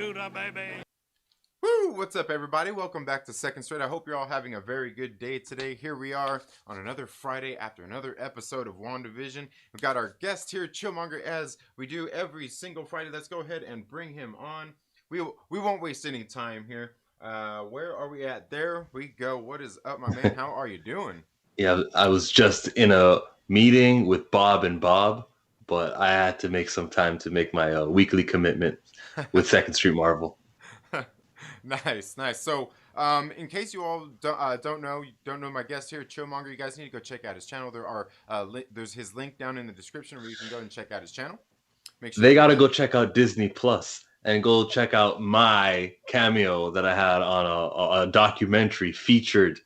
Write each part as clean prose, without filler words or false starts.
shooter, baby. Woo! What's up, everybody? Welcome back to Second Straight. I hope you're all having a very good day today. Here we are on another Friday after another episode of WandaVision. We've got our guest here, Chillmonger, as we do every single Friday. Let's go ahead and bring him on. We won't waste any time here. Where are we at? There we go. What is up, my man? How are you doing? Yeah, I was just in a meeting with Bob and Bob, but I had to make some time to make my weekly commitment with Second Street Marvel. Nice. So, in case you all don't know my guest here, Chillmonger, you guys need to go check out his channel. There's his link down in the description where you can go and check out his channel. Make sure They got to go check out Disney Plus and go check out my cameo that I had on a documentary featured.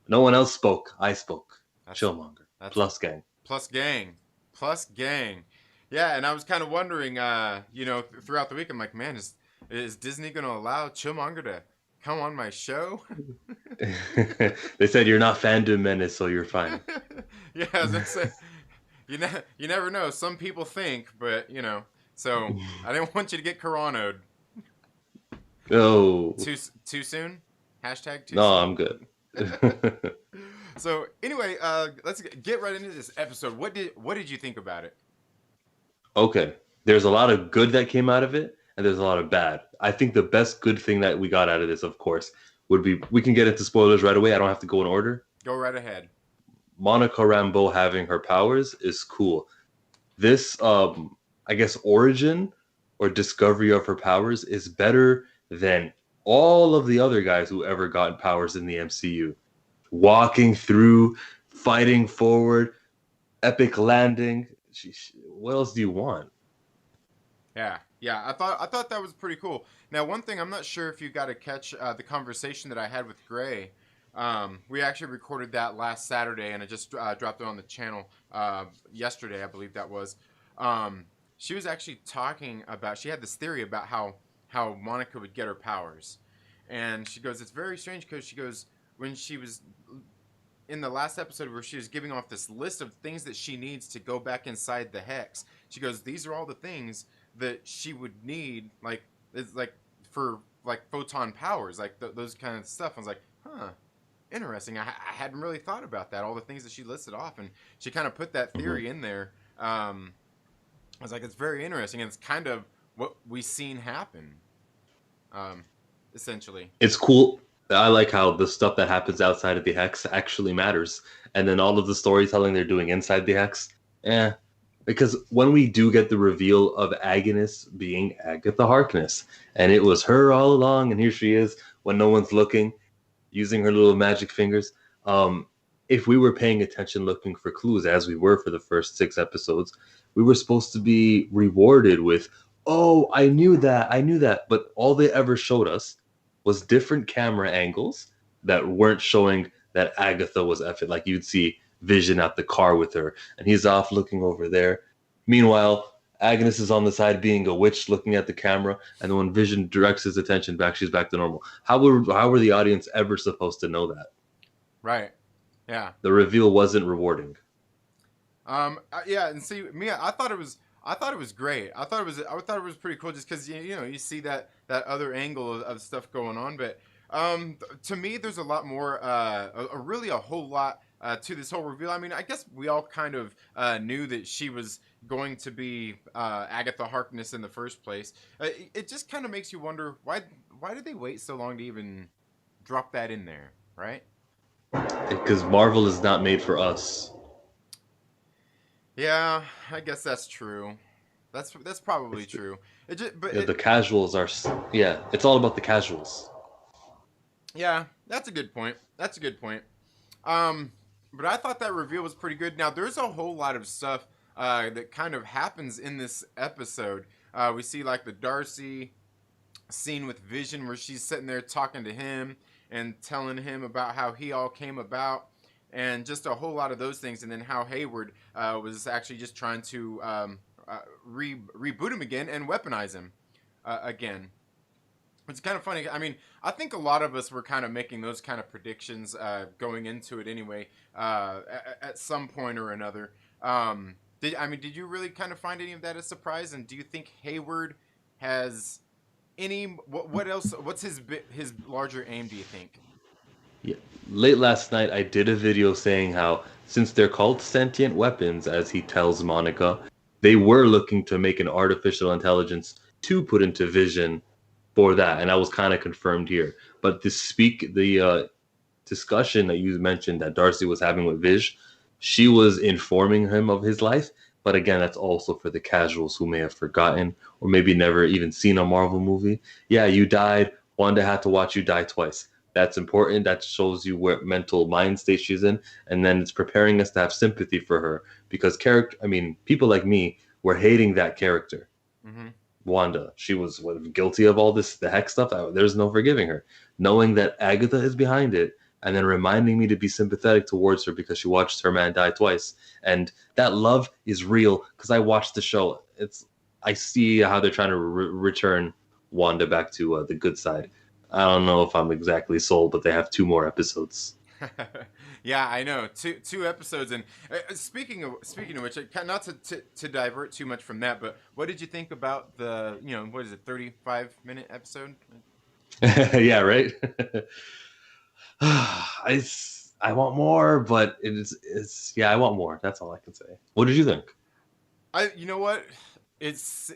No one else spoke. I spoke. Chillmonger. Plus gang. Plus gang. Yeah, and I was kind of wondering, throughout the week, I'm like, man, is Disney going to allow Chillmonger to come on my show? They said you're not fandom menace, so you're fine. Yeah, that's it. You never know. Some people think, but, so I didn't want you to get coronaed. Oh. Too soon? Hashtag too soon? No, I'm good. So anyway, let's get right into this episode. What did you think about it? Okay, there's a lot of good that came out of it, and there's a lot of bad. I think the best good thing that we got out of this, of course, would be, we can get into spoilers right away. I don't have to go in order. Go right ahead. Monica Rambeau having her powers is cool. This, I guess, origin or discovery of her powers is better than all of the other guys who ever gotten powers in the MCU. Walking through, fighting forward, epic landing. What else do you want? Yeah. I thought that was pretty cool. Now, one thing, I'm not sure if you got to catch the conversation that I had with Gray. We actually recorded that last Saturday, and I just dropped it on the channel yesterday, I believe that was. She was actually talking about, she had this theory about how Monica would get her powers. And she goes, it's very strange because she goes, when she was in the last episode where she was giving off this list of things that she needs to go back inside the hex, she goes, these are all the things that she would need, like, it's like for like photon powers, like those kind of stuff. I was like, huh, interesting. I hadn't really thought about that, all the things that she listed off, and she kind of put that theory in there. I was like, it's very interesting, and it's kind of what we've seen happen, essentially. It's cool. I like how the stuff that happens outside of the hex actually matters. And then all of the storytelling they're doing inside the hex, because when we do get the reveal of Agnes being Agatha Harkness, and it was her all along, and here she is when no one's looking, using her little magic fingers. If we were paying attention looking for clues, as we were for the first 6 episodes, we were supposed to be rewarded with, oh, I knew that. But all they ever showed us was different camera angles that weren't showing that Agatha was effing. Like, you'd see Vision at the car with her, and he's off looking over there. Meanwhile, Agnes is on the side being a witch looking at the camera, and when Vision directs his attention back, she's back to normal. How were the audience ever supposed to know that? Right. Yeah. The reveal wasn't rewarding. Yeah, and see, me, I thought it was great. I thought it was pretty cool, just because you see that other angle of stuff going on. But to me, there's a lot more, a whole lot to this whole reveal. I mean, I guess we all kind of knew that she was going to be Agatha Harkness in the first place. It just kind of makes you wonder, why did they wait so long to even drop that in there, right? Because Marvel is not made for us. Yeah, I guess that's true. That's probably true. The casuals are. Yeah, it's all about the casuals. Yeah, that's a good point. But I thought that reveal was pretty good. Now, there's a whole lot of stuff that kind of happens in this episode. We see like the Darcy scene with Vision, where she's sitting there talking to him and telling him about how he all came about, and just a whole lot of those things. And then how Hayward was actually just trying to reboot him again and weaponize him again. It's kind of funny. I mean, I think a lot of us were kind of making those kind of predictions going into it anyway, at some point or another. Did you really kind of find any of that a surprise? And do you think Hayward has What else? What's his larger aim? Do you think? Yeah. Late last night, I did a video saying how, since they're called sentient weapons, as he tells Monica, they were looking to make an artificial intelligence to put into Vision for that, and that was kind of confirmed here. But the discussion that you mentioned that Darcy was having with Vish, she was informing him of his life. But again, that's also for the casuals who may have forgotten or maybe never even seen a Marvel movie. Yeah, you died. Wanda had to watch you die twice. That's important. That shows you what mental mind state she's in, and then it's preparing us to have sympathy for her because people like me were hating that character. Mm-hmm. Wanda, she was guilty of all this, the hex stuff. There's no forgiving her. Knowing that Agatha is behind it, and then reminding me to be sympathetic towards her because she watched her man die twice, and that love is real because I watched the show. I see how they're trying to return Wanda back to the good side. I don't know if I'm exactly sold, but they have 2 more episodes. Yeah, I know. Two episodes, and speaking of which, not to divert too much from that, but what did you think about the what is it, 35-minute episode? Yeah, right. I want more, but it's yeah, I want more. That's all I can say. What did you think? You know what? It's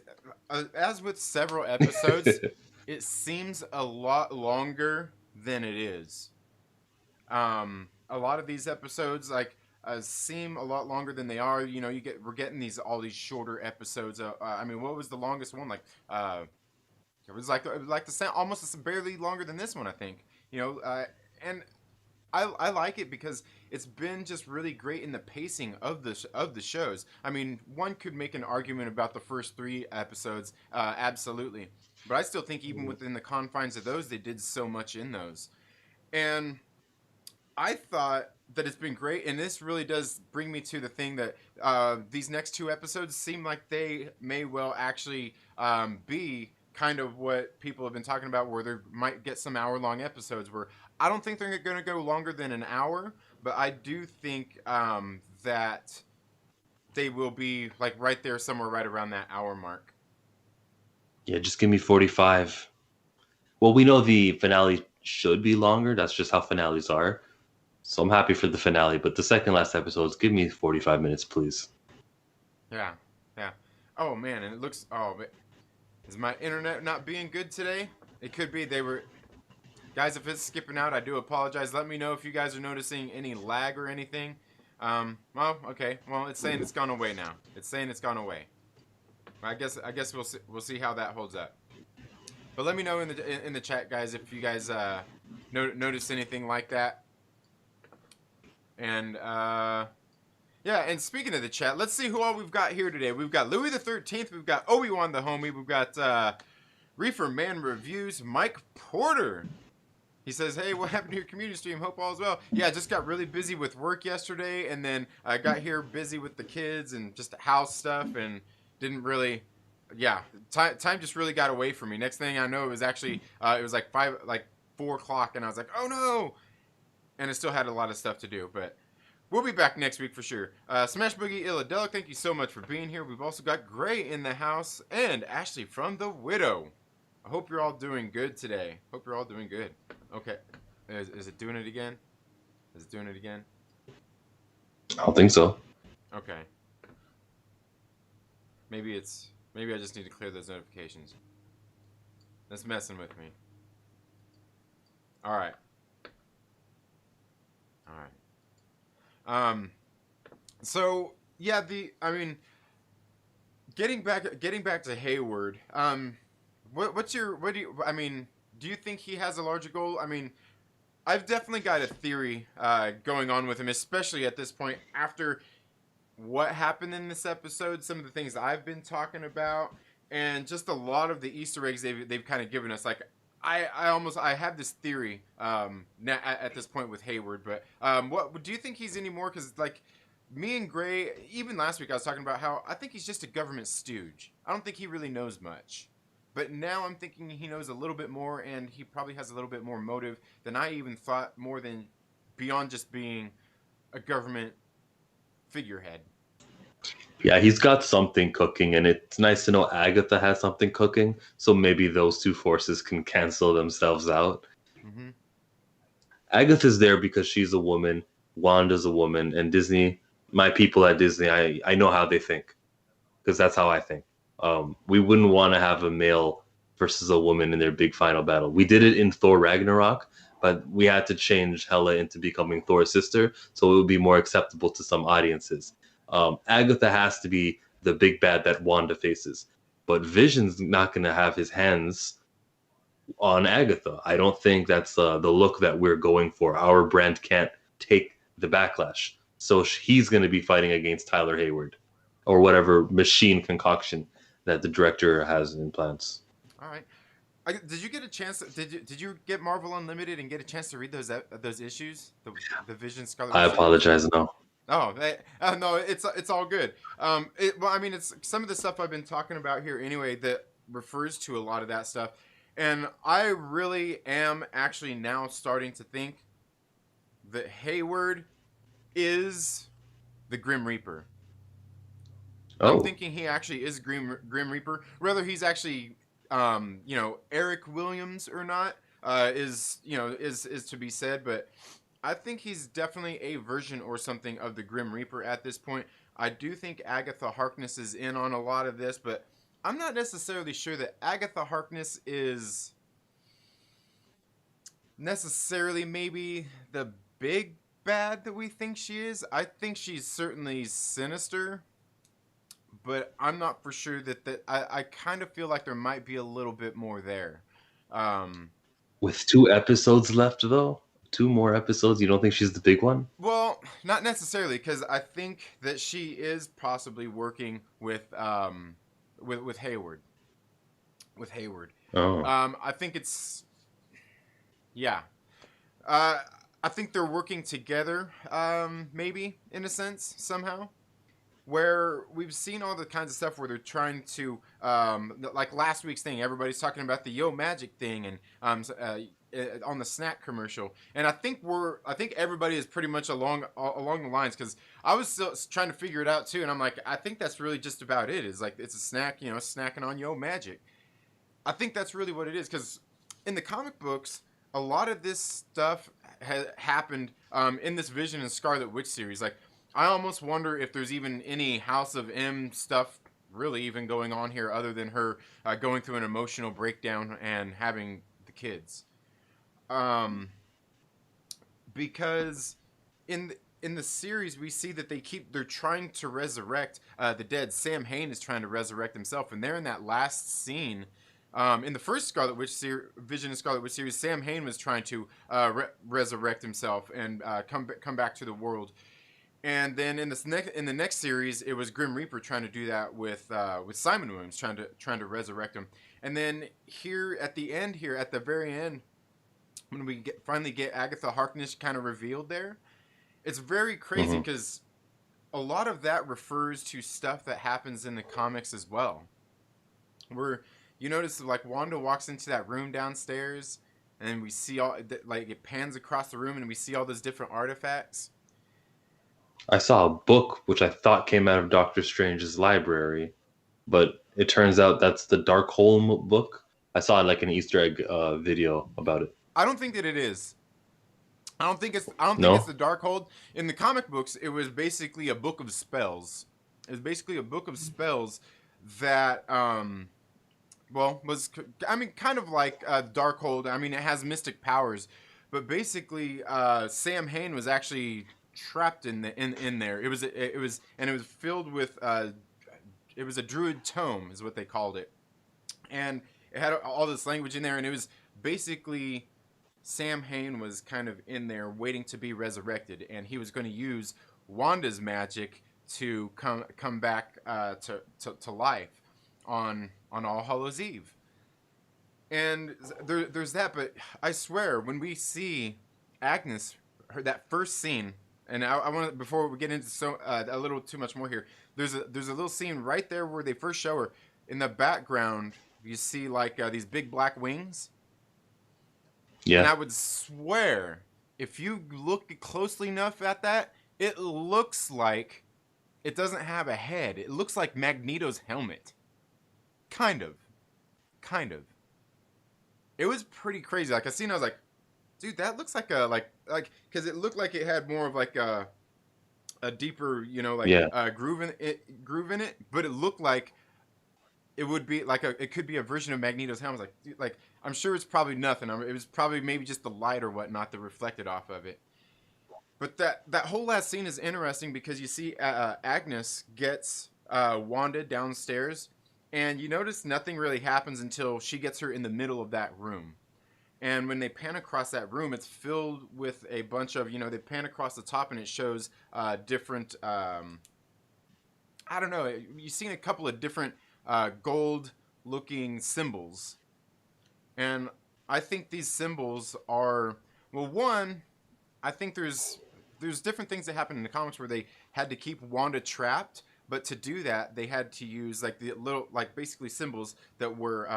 as with several episodes, it seems a lot longer than it is. A lot of these episodes seem a lot longer than they are. We're getting all these shorter episodes. I mean, what was the longest one? It was like the same, almost barely longer than this one, I think. And I like it because it's been just really great in the pacing of the shows. I mean, one could make an argument about the first 3 episodes, absolutely, but I still think even within the confines of those, they did so much in those. And I thought that it's been great, and this really does bring me to the thing that these next 2 episodes seem like they may well actually be kind of what people have been talking about, where they might get some hour-long episodes where I don't think they're going to go longer than an hour, but I do think that they will be right there somewhere right around that hour mark. Yeah, just give me 45. Well, we know the finale should be longer. That's just how finales are. So I'm happy for the finale, but the second last episodes, give me 45 minutes, please. Yeah. Oh, man, and it looks... Oh, but is my internet not being good today? It could be. Guys, if it's skipping out, I do apologize. Let me know if you guys are noticing any lag or anything. Well, okay. Well, it's saying it's gone away now. It's saying it's gone away. I guess we'll see how that holds up. But let me know in the chat, guys, if you guys notice anything like that. And yeah, and speaking of the chat, let's see who all we've got here today. We've got Louis the 13th, we've got Obi-Wan the homie, we've got ReeferMan Reviews, Mike Porter. He says, hey, what happened to your community stream? Hope all is well. Yeah, I just got really busy with work yesterday, and then I got here busy with the kids and just house stuff, and didn't really, yeah, time just really got away from me. Next thing I know, it was actually, it was like 4 o'clock, and I was like, oh no! And I still had a lot of stuff to do, but we'll be back next week for sure. Smash Boogie Illadelic, thank you so much for being here. We've also got Gray in the house, and Ashley from The Widow. I hope you're all doing good today. Hope you're all doing good. Okay. Is it doing it again? Is it doing it again? I don't think so. Okay. Maybe I just need to clear those notifications. That's messing with me. Alright. Alright. So yeah, getting back to Hayward, do you think he has a larger goal? I mean, I've definitely got a theory going on with him, especially at this point after what happened in this episode, some of the things I've been talking about, and just a lot of the Easter eggs they've kind of given us. Like, I have this theory now at this point with Hayward, but what do you think he's any more? Because like me and Gray, even last week I was talking about how I think he's just a government stooge. I don't think he really knows much. But now I'm thinking he knows a little bit more, and he probably has a little bit more motive than I even thought, more than beyond just being a government figurehead. Yeah, he's got something cooking, and it's nice to know Agatha has something cooking. So maybe those two forces can cancel themselves out. Mm-hmm. Agatha's there because she's a woman. Wanda's a woman, and Disney, my people at Disney, I know how they think because that's how I think. We wouldn't want to have a male versus a woman in their big final battle. We did it in Thor Ragnarok, but we had to change Hela into becoming Thor's sister, so it would be more acceptable to some audiences. Agatha has to be the big bad that Wanda faces, but Vision's not going to have his hands on Agatha. I don't think that's the look that we're going for. Our brand can't take the backlash. So he's going to be fighting against Tyler Hayward or whatever machine concoction that the director has in plans. All right. Did you get a chance? Did you get Marvel Unlimited and get a chance to read those issues? The Vision Scarlet I Witch series? apologize. No. Oh, no, it's all good. Well, I mean, it's some of the stuff I've been talking about here anyway that refers to a lot of that stuff, and I really am actually now starting to think that Hayward is the Grim Reaper. I'm Oh, thinking he actually is Grim Reaper. Whether he's actually, Eric Williams or not, is to be said. But I think he's definitely a version or something of the Grim Reaper at this point. I do think Agatha Harkness is in on a lot of this, but I'm not necessarily sure that Agatha Harkness is necessarily maybe the big bad that we think she is. I think she's certainly sinister, but I'm not for sure I kind of feel like there might be a little bit more there. Um, with 2 episodes left, though, 2 more episodes. You don't think she's the big one? well, not necessarily, because I think that she is possibly working with Hayward. With Hayward, Oh, I think it's yeah. Uh, I think they're working together, maybe in a sense somehow. Where we've seen all the kinds of stuff where they're trying to, like last week's thing, everybody's talking about the Yo Magic thing and on the snack commercial, and I think everybody is pretty much along the lines because I was still trying to figure it out too, and I'm like, I think that's really just about it. It's like it's a snack, snacking on Yo Magic. I think that's really what it is because in the comic books, a lot of this stuff happened in this Vision and Scarlet Witch series. Like, I almost wonder if there's even any House of M stuff really even going on here other than her going through an emotional breakdown and having the kids. Um, because in the series we see that they're trying to resurrect the dead. Sam Hain is trying to resurrect himself, and they're in that last scene. In the first Vision and Scarlet Witch series, Sam Hain was trying to resurrect himself and come back to the world. And then in the next series, it was Grim Reaper trying to do that with Simon Williams, trying to resurrect him. And then here at the very end, when we finally get Agatha Harkness kind of revealed there, it's very crazy hmm. because a lot of that refers to stuff that happens in the comics as well. Where you notice like Wanda walks into that room downstairs, and we see like it pans across the room, and we see all those different artifacts. I saw a book which I thought came out of Doctor Strange's library, but it turns out that's the Darkholm book. I saw like an Easter egg video about it. I don't think that it is. I don't think it's No? the Darkhold. In the comic books, it was basically a book of spells. It was basically a book of spells that was kind of like Darkhold. I mean, it has mystic powers, but basically Sam Hain was actually trapped in there. It was filled with it was a druid tome is what they called it, and it had all this language in there, and it was basically Sam Hain was kind of in there waiting to be resurrected, and he was going to use Wanda's magic to come back to life on All Hallows Eve. And there's that, but I swear when we see Agnes, that first scene, and I want to, before we get into a little too much more here, there's a little scene right there where they first show her. In the background, you see like these big black wings. And Yeah. I would swear, if you look closely enough at that, it looks like it doesn't have a head. It looks like Magneto's helmet. Kind of. Kind of. It was pretty crazy. Like I seen, I was like, dude, that looks like a because it looked like it had more of like a deeper, Yeah. groove in it, but it looked like it would be like it could be a version of Magneto's helmet. Like, dude, like I'm sure it's probably nothing. It was probably maybe just the light or whatnot that reflected off of it. But that whole last scene is interesting because you see Agnes gets Wanda downstairs, and you notice nothing really happens until she gets her in the middle of that room. And when they pan across that room, it's filled with a bunch of, they pan across the top and it shows different, I don't know, you've seen a couple of different gold looking symbols. And I think these symbols are, well, one, I think there's different things that happen in the comics where they had to keep Wanda trapped, but to do that, they had to use like the little, like basically symbols that were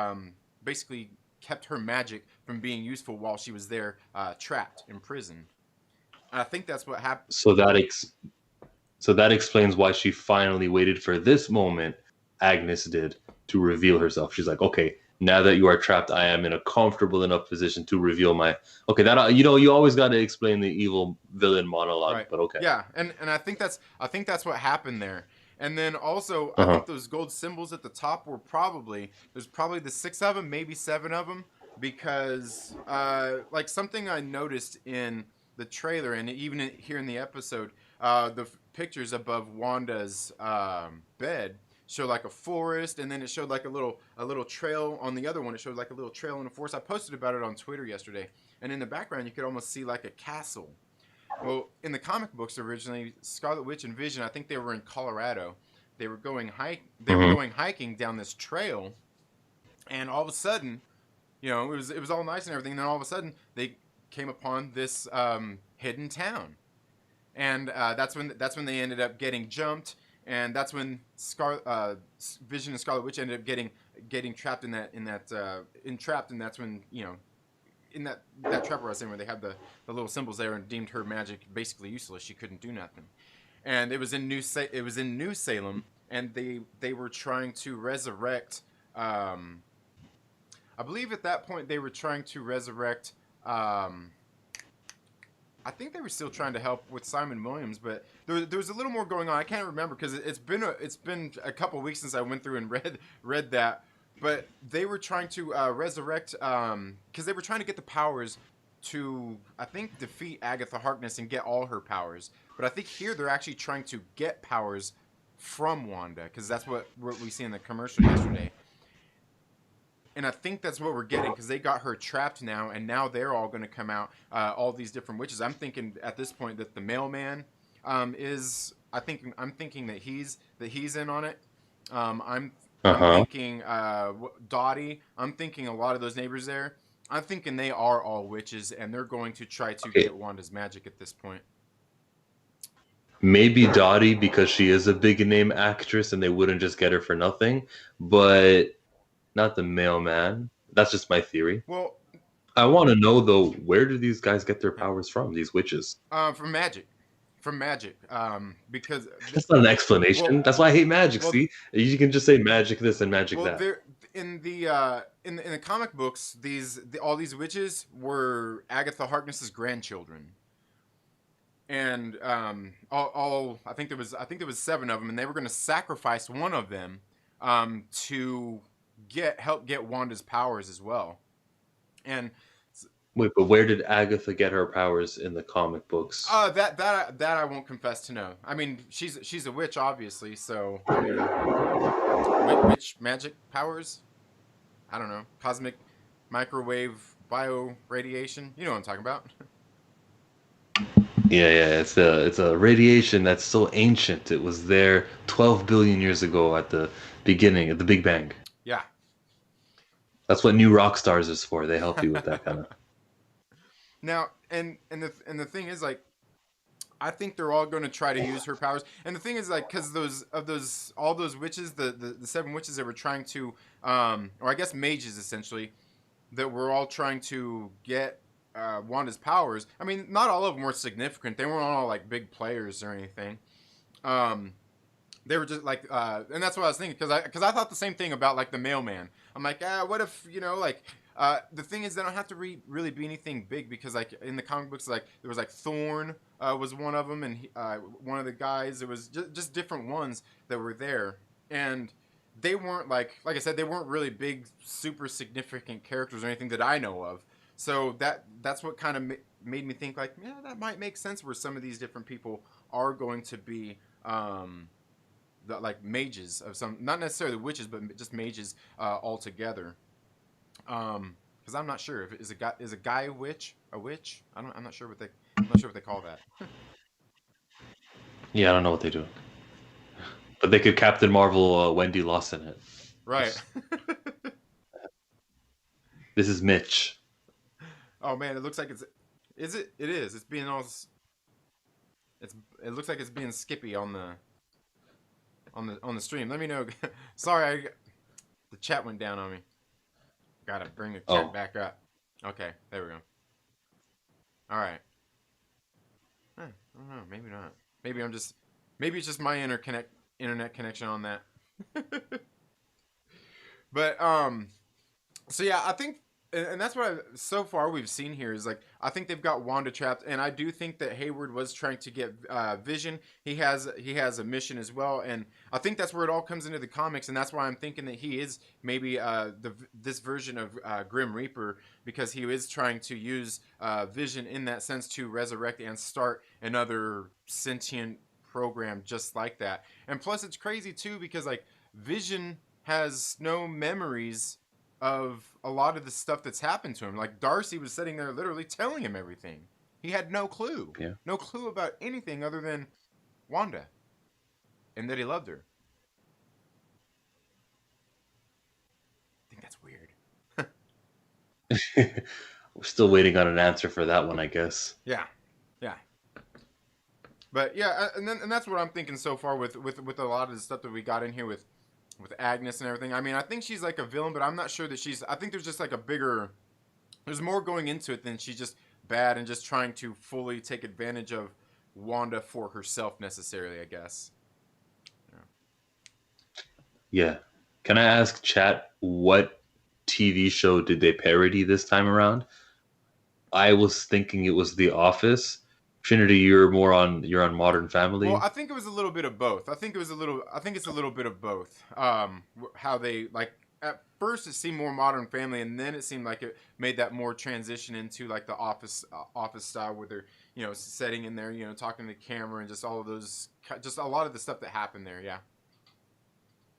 basically kept her magic from being useful while she was there trapped in prison. I think that's what happened. So that explains why she finally waited for this moment, Agnes did, to reveal herself. She's like, okay, now that you are trapped, I am in a comfortable enough position to reveal my. Okay, that you always got to explain the evil villain monologue, Right. but okay. Yeah, and I think that's what happened there. And then also, I Uh-huh. think those gold symbols at the top were there's probably the 6 of them, maybe 7 of them, because like something I noticed in the trailer and even here in the episode, the pictures above Wanda's bed show like a forest, and then it showed like a little trail on the other one. It showed like a little trail in a forest. I posted about it on Twitter yesterday, and in the background you could almost see like a castle. Well, in the comic books originally, Scarlet Witch and Vision, I think they were in Colorado. They were going hiking down this trail, and all of a sudden, it was all nice and everything. And then all of a sudden, they came upon this hidden town, and that's when they ended up getting jumped, and that's when Vision and Scarlet Witch ended up getting trapped entrapped, and that's when in that trap where I was saying where they had the little symbols there and deemed her magic basically useless. She couldn't do nothing. And it was in New Salem, and they were trying to resurrect. I believe at that point they were trying to resurrect. I think they were still trying to help with Simon Williams, but there was a little more going on. I can't remember because it's been a couple weeks since I went through and read that. But they were trying to resurrect, because they were trying to get the powers to, I think, defeat Agatha Harkness and get all her powers. But I think here they're actually trying to get powers from Wanda, because that's what we see in the commercial yesterday. And I think that's what we're getting, because they got her trapped now, and now they're all going to come out, all these different witches. I'm thinking at this point that the mailman I'm thinking that he's in on it. I'm thinking Dottie. I'm thinking a lot of those neighbors there. I'm thinking they are all witches, and they're going to try to get Wanda's magic at this point. Maybe Dottie, because she is a big name actress, and they wouldn't just get her for nothing. But not the mailman. That's just my theory. Well, I want to know though, where do these guys get their powers from? These witches? from magic. Because that's not an explanation. Well, that's why I hate magic. Well, see, you can just say magic this and magic that. In the comic books, all these witches were Agatha Harkness's grandchildren, and I think there was 7 of them, and they were going to sacrifice one of them to help get Wanda's powers as well. And wait, but where did Agatha get her powers in the comic books? That I won't confess to know. I mean, she's a witch, obviously. So, I mean, witch magic powers. I don't know. Cosmic microwave bio radiation. You know what I'm talking about. Yeah. It's a radiation that's so ancient. It was there 12 billion years ago at the beginning, at the Big Bang. Yeah. That's what New Rockstars is for. They help you with that kind of. Now, and the thing is, like, I think they're all going to try to use her powers. And the thing is, like, because all those witches, the 7 witches that were trying to, or I guess mages essentially, that were all trying to get Wanda's powers. I mean, not all of them were significant. They weren't all like big players or anything. They were just like, and that's what I was thinking, because I thought the same thing about like the mailman. I'm like, what if like the thing is they don't have to really be anything big, because like in the comic books, like there was like Thorn was one of them, and one of the guys. It was just different ones that were there, and they weren't like I said, they weren't really big, super significant characters or anything that I know of. So that's what kind of made me think like, yeah, that might make sense where some of these different people are going to be. Like mages of some, not necessarily witches, but just mages altogether. Because I'm not sure if it is a guy a witch. I'm not sure what they call that. Yeah, I don't know what they do, but they could Captain Marvel Wendy Lawson it. Right. This is Mitch. Oh man, it looks like it's. Is it? It is. It's being all. It looks like it's being skippy on the stream. Let me know. Sorry, the chat went down on me. Gotta bring the chat back up. Okay, there we go. All right. I don't know. Maybe not. Maybe it's just my internet connection on that. But so yeah, I think, and that's what so far we've seen here is like, I think they've got Wanda trapped, and I do think that Hayward was trying to get Vision. He has a mission as well, and I think that's where it all comes into the comics, and that's why I'm thinking that he is maybe this version of Grim Reaper, because he is trying to use Vision in that sense to resurrect and start another sentient program just like that. And plus, it's crazy too, because like Vision has no memories of a lot of the stuff that's happened to him. Like Darcy was sitting there literally telling him everything. He had no clue. Yeah. No clue about anything other than Wanda. And that he loved her. I think that's weird. We're still waiting on an answer for that one, I guess. Yeah. Yeah. But yeah, and that's what I'm thinking so far with a lot of the stuff that we got in here with Agnes and everything. I mean, I think she's like a villain, but I'm not sure that I think there's just like there's more going into it than she's just bad and just trying to fully take advantage of Wanda for herself necessarily, I guess. Yeah. Can I ask chat, what TV show did they parody this time around? I was thinking it was The Office. Trinity, you're on Modern Family. Well, I think it was a little bit of both. I think it's a little bit of both. How they like at first it seemed more Modern Family, and then it seemed like it made that more transition into like the office style, where they're sitting in there, talking to the camera, and just all of those, just a lot of the stuff that happened there. Yeah.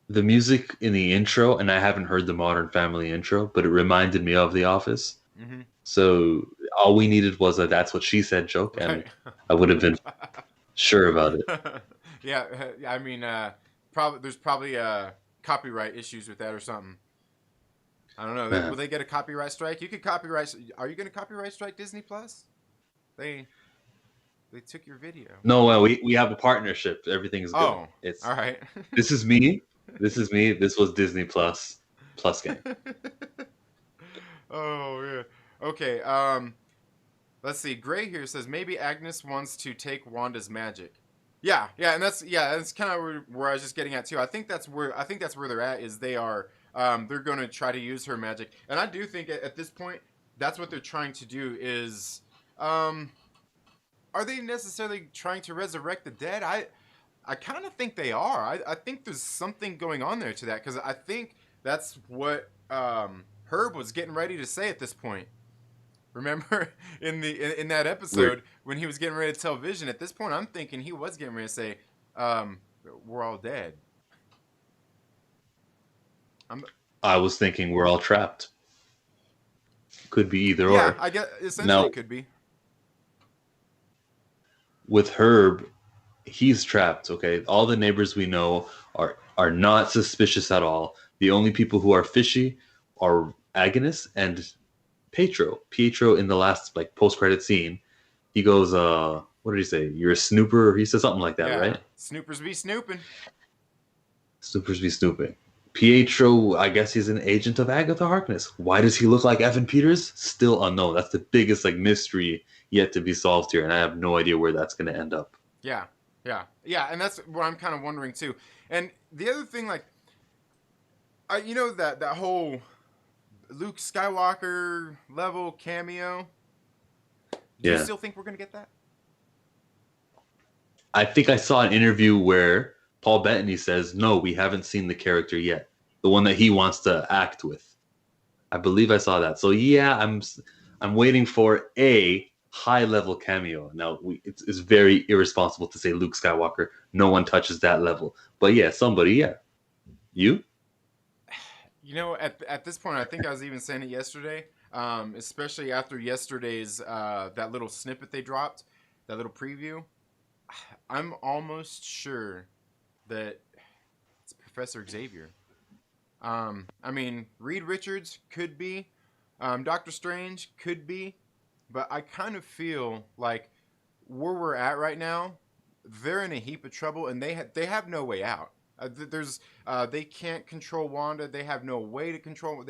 The music in the intro, and I haven't heard the Modern Family intro, but it reminded me of The Office. Mm-hmm. So all we needed was a "that's what she said" joke, and I would have been sure about it. Yeah, I mean, there's probably copyright issues with that or something. I don't know. Yeah. Will they get a copyright strike? You could copyright. Are you going to copyright strike Disney Plus? They took your video. No, we have a partnership. Everything's good. Oh, it's all right. This is me. This was Disney Plus game. Oh yeah. Okay. Let's see. Gray here says maybe Agnes wants to take Wanda's magic. Yeah, and that's kind of where I was just getting at too. I think that's where they're at. Is they're going to try to use her magic, and I do think at this point that's what they're trying to do. Is are they necessarily trying to resurrect the dead? I kind of think they are. I think there's something going on there to that, because I think that's what Herb was getting ready to say at this point. Remember in that episode when he was getting ready to tell Vision? At this point, I'm thinking he was getting ready to say, "We're all dead." I was thinking we're all trapped. Could be either or. Yeah, I guess essentially it could be. With Herb, he's trapped. Okay, all the neighbors we know are not suspicious at all. The only people who are fishy are Agnes and Pietro in the last post-credit scene, he goes, what did he say? You're a snooper. He said something like that, right? Snoopers be snooping. Snoopers be snooping. Pietro, I guess he's an agent of Agatha Harkness. Why does he look like Evan Peters? Still unknown. That's the biggest mystery yet to be solved here, and I have no idea where that's going to end up. Yeah. Yeah, and that's what I'm kind of wondering too. And the other thing, like, you know that whole Luke Skywalker level cameo. Do you Yeah. still think we're gonna get that? I think I saw an interview where Paul Bettany says, "No, we haven't seen the character yet. The one that he wants to act with." I believe I saw that. So yeah, I'm waiting for a high level cameo. Now it's very irresponsible to say Luke Skywalker. No one touches that level. But yeah, somebody. Yeah, you. You know, at this point, I think I was even saying it yesterday. Especially after yesterday's that little snippet they dropped, that little preview. I'm almost sure that it's Professor Xavier. I mean, Reed Richards could be, Doctor Strange could be, but I kind of feel like where we're at right now, they're in a heap of trouble, and they have no way out. They can't control Wanda. They have no way to control.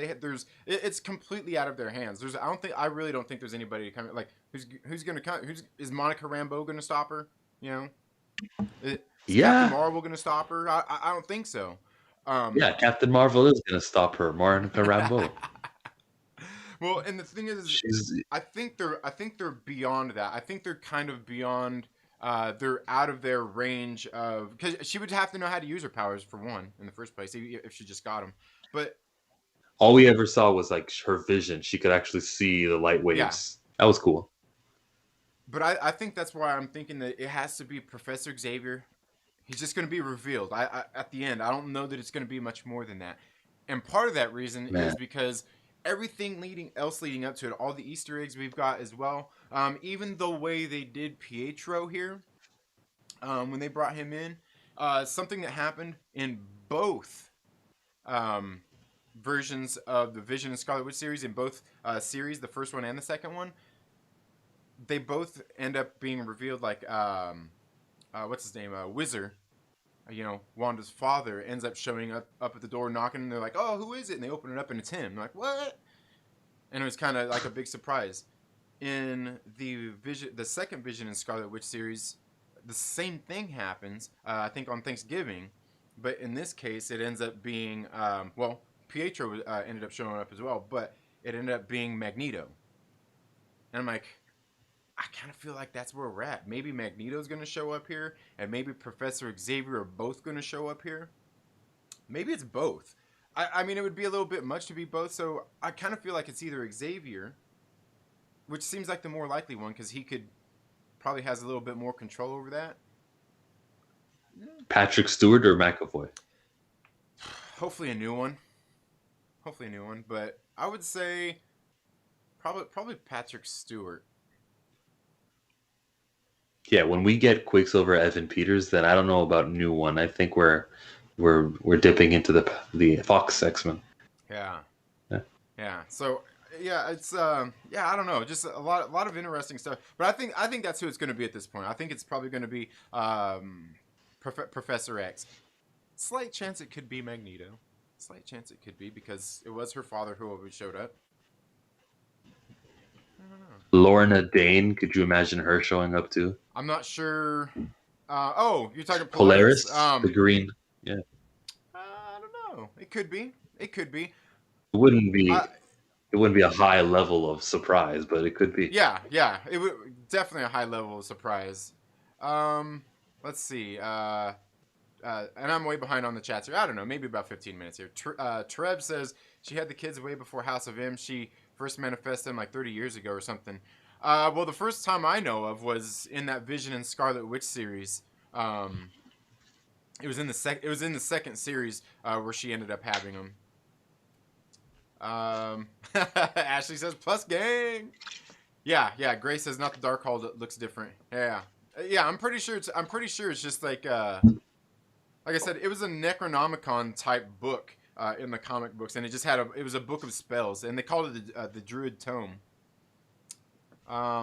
It's completely out of their hands. I really don't think there's anybody coming. Like who's gonna come? Is Monica Rambeau gonna stop her? You know, is Captain Yeah, Marvel gonna stop her? I don't think so. Um, yeah. Captain Marvel is gonna stop her. Monica Rambeau. well, and the thing is, She's I think they're beyond that. I think they're kind of beyond. They're out of their range of because she would have to know how to use her powers for one in the first place if she just got them. But all we ever saw was like her vision. She could actually see the light yeah, waves. That was cool. but I think that's why I'm thinking that it has to be Professor Xavier. He's just going to be revealed. At the end, I don't know that it's going to be much more than that. And part of that reason Man, is because everything leading up to it, all the Easter eggs we've got as well. Even the way they did Pietro here, when they brought him in, something that happened in both um, versions of the Vision and Scarlet Witch series, in both series, the first one and the second one, they both end up being revealed like what's his name, Wizard. Wanda's father ends up showing up at the door knocking, and they're like, "Oh, who is it?" And they open it up, and it's him. They're like, "What?" And it was kind of like a big surprise. In the second Vision and Scarlet Witch series, the same thing happens. I think on Thanksgiving, but in this case, it ends up being Pietro ended up showing up as well, but it ended up being Magneto. And I'm like, I kind of feel like that's where we're at. Maybe Magneto's going to show up here, and maybe Professor Xavier are both going to show up here. Maybe it's both. I mean, it would be a little bit much to be both, so I kind of feel like it's either Xavier, which seems like the more likely one, because he could probably has a little bit more control over that. Patrick Stewart or McAvoy? Hopefully a new one. Hopefully a new one, but I would say probably Patrick Stewart. Yeah, when we get Quicksilver Evan Peters, then I don't know about new one. I think we're dipping into the Fox X-Men. Yeah. Yeah. Yeah. So yeah, it's I don't know, just a lot of interesting stuff. But I think that's who it's going to be at this point. I think it's probably going to be Professor X. Slight chance it could be Magneto. Slight chance it could be because it was her father who always showed up. I don't know. Lorna Dane, could you imagine her showing up too? I'm not sure. You're talking Polaris. Polaris, the green. Yeah, I don't know. It could be. It could be. it wouldn't be Uh, it wouldn't be a high level of surprise, but it could be. yeah. It would definitely a high level of surprise. Let's see. And I'm way behind on the chats here. I don't know, maybe about 15 minutes here. Treb says she had the kids way before House of M. She first manifested them like 30 years ago or something. Well, the first time I know of was in that Vision and Scarlet Witch series. It was in the second series where she ended up having them. Ashley says plus gang. Yeah. Gray says not the Darkhold. It looks different. Yeah. I'm pretty sure it's just like I said, it was a Necronomicon type book in the comic books, and it was a book of spells, and they called it the Druid Tome.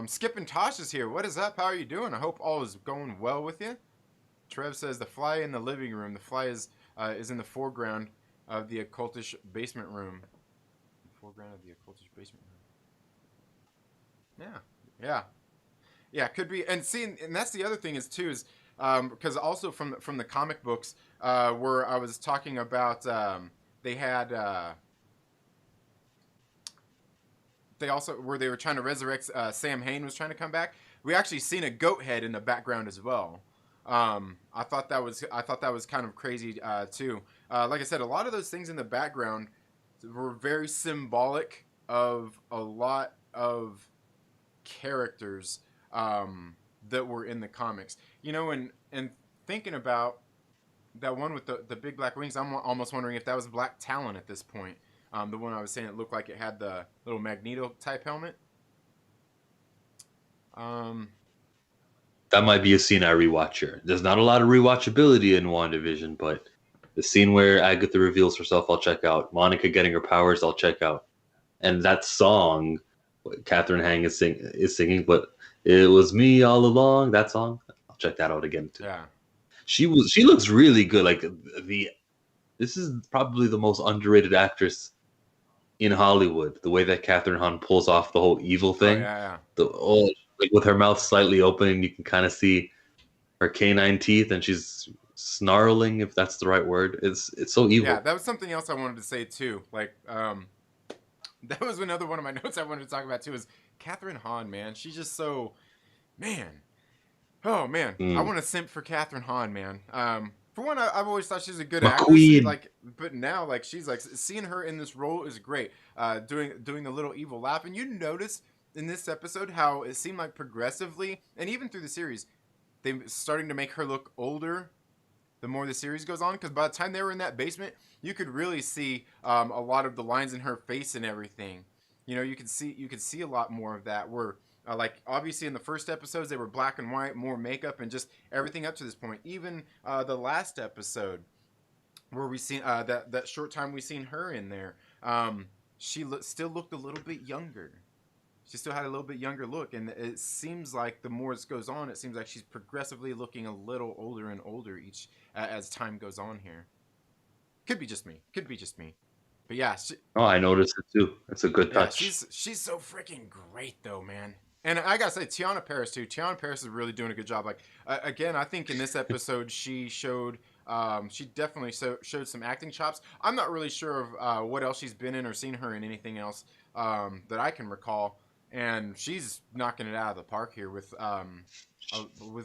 Skip and Tosh is here. What is up? How are you doing? I hope all is going well with you. Trev says the fly in the living room. The fly is in the foreground of the occultish basement room. The foreground of the occultish basement room. Yeah. Could be. And that's the other thing is because also from the comic books, where I was talking about, they had. They also where they were trying to resurrect Sam Hain was trying to come back. We actually seen a goat head in the background as well. I thought that was kind of crazy too. Like I said, a lot of those things in the background were very symbolic of a lot of characters that were in the comics. You know, and thinking about that one with the big black wings, I'm almost wondering if that was Black Talon at this point. The one I was saying, it looked like it had the little Magneto type helmet. That might be a scene I rewatch here. There's not a lot of rewatchability in WandaVision, but the scene where Agatha reveals herself, I'll check out. Monica getting her powers, I'll check out. And that song, Catherine Hang is singing, but it was me all along. That song, I'll check that out again too. Yeah, she looks really good. Like this is probably the most underrated actress in Hollywood. The way that Catherine Hahn pulls off the whole evil thing, like with her mouth slightly open, you can kind of see her canine teeth, and she's snarling, if that's the right word. It's so evil. Yeah, that was something else I wanted to say too. Like, that was another one of my notes I wanted to talk about too. Is Catherine Hahn, man? She's just so, man. Oh man, I want to simp for Catherine Hahn, man. For one, I've always thought she's a good actress. Like, but now, like, she's like seeing her in this role is great. Doing the little evil laugh, and you notice in this episode how it seemed like progressively, and even through the series, they starting to make her look older. The more the series goes on, because by the time they were in that basement, you could really see a lot of the lines in her face and everything. You know, you could see a lot more of that. Where like obviously in the first episodes they were black and white, more makeup, and just everything up to this point. Even the last episode where we seen that short time we seen her in there, she still looked a little bit younger. She still had a little bit younger look, and it seems like the more it goes on, it seems like she's progressively looking a little older and older each as time goes on here. Could be just me. But yeah. I noticed it too. It's a good touch. She's so freaking great though, man. And I gotta say, Teyonah Parris too. Teyonah Parris is really doing a good job. Like again, I think in this episode she showed. She definitely showed some acting chops. I'm not really sure of what else she's been in or seen her in anything else that I can recall. And she's knocking it out of the park here with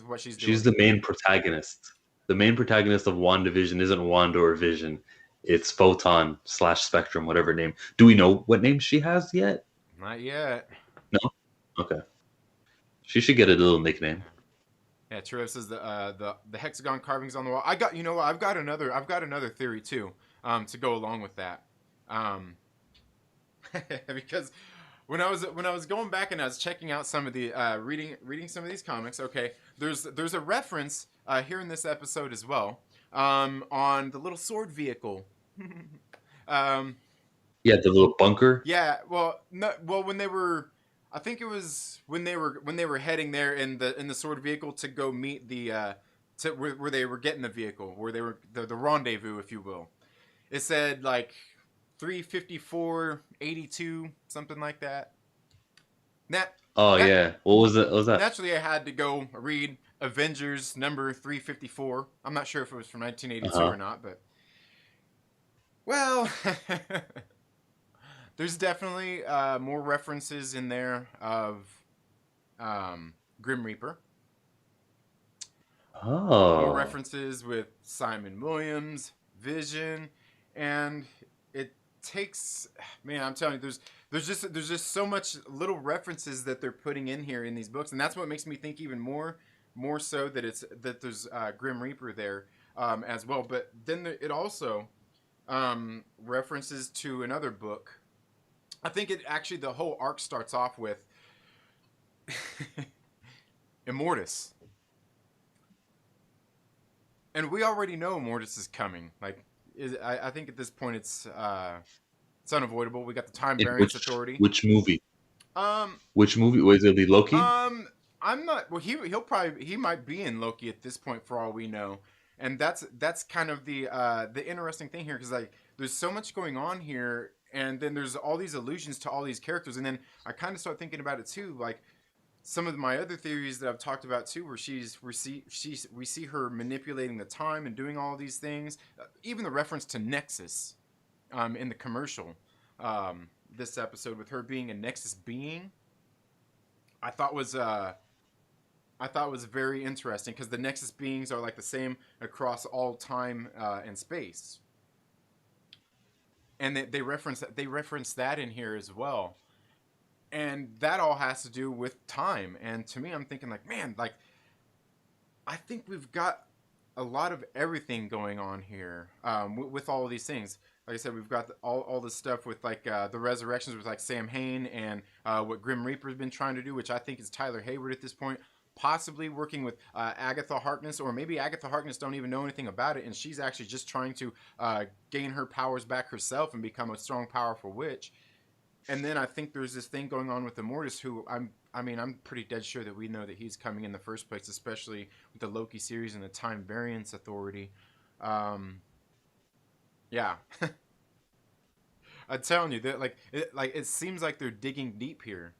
what she's doing. She's the main protagonist. The main protagonist of WandaVision isn't Wanda or Vision. It's Photon / Spectrum, whatever name. Do we know what name she has yet? Not yet. No? Okay. She should get a little nickname. Yeah, True says the hexagon carvings on the wall. I've got another theory too, to go along with that. Because when I was going back and I was checking out some of the reading some of these comics, okay, there's a reference here in this episode as well, on the little sword vehicle. Yeah, the little bunker. Yeah, when they were, I think it was when they were heading there in the sword vehicle to go meet the where they were getting the vehicle, where they were the rendezvous, if you will. It said like 35482, something like that. Yeah. What was that? Naturally, I had to go read Avengers number 354. I'm not sure if it was from 1982 or not, but well, there's definitely more references in there of Grim Reaper. More references with Simon Williams, Vision, and it takes, man, I'm telling you, there's just so much little references that they're putting in here in these books, and that's what makes me think even more so that there's Grim Reaper there as well. But then it also references to another book. I think the whole arc starts off with Immortus. And we already know Immortus is coming. Like, I think at this point it's unavoidable. We got the Time Variance Authority. Which movie? Which movie? Was it the Loki? I'm not. Well, he might be in Loki at this point for all we know, and that's kind of the interesting thing here, because like there's so much going on here, and then there's all these allusions to all these characters, and then I kind of start thinking about it too, like some of my other theories that I've talked about too, where we see her manipulating the time and doing all of these things. Even the reference to Nexus in the commercial this episode, with her being a Nexus being, I thought was very interesting, because the Nexus beings are like the same across all time and space, and they reference that in here as well, and that all has to do with time. And to me, I'm thinking like, man, like I think we've got a lot of everything going on here with all of these things. Like I said, we've got all this stuff with like the resurrections with like Sam Hain, and what Grim Reaper's been trying to do, which I think is Tyler Hayward at this point, possibly working with Agatha Harkness, or maybe Agatha Harkness don't even know anything about it, and she's actually just trying to gain her powers back herself and become a strong, powerful witch. And then I think there's this thing going on with Immortus, who I'm pretty dead sure that we know that he's coming in the first place, especially with the Loki series and the Time Variance Authority. Yeah. I'm telling you that it seems like they're digging deep here.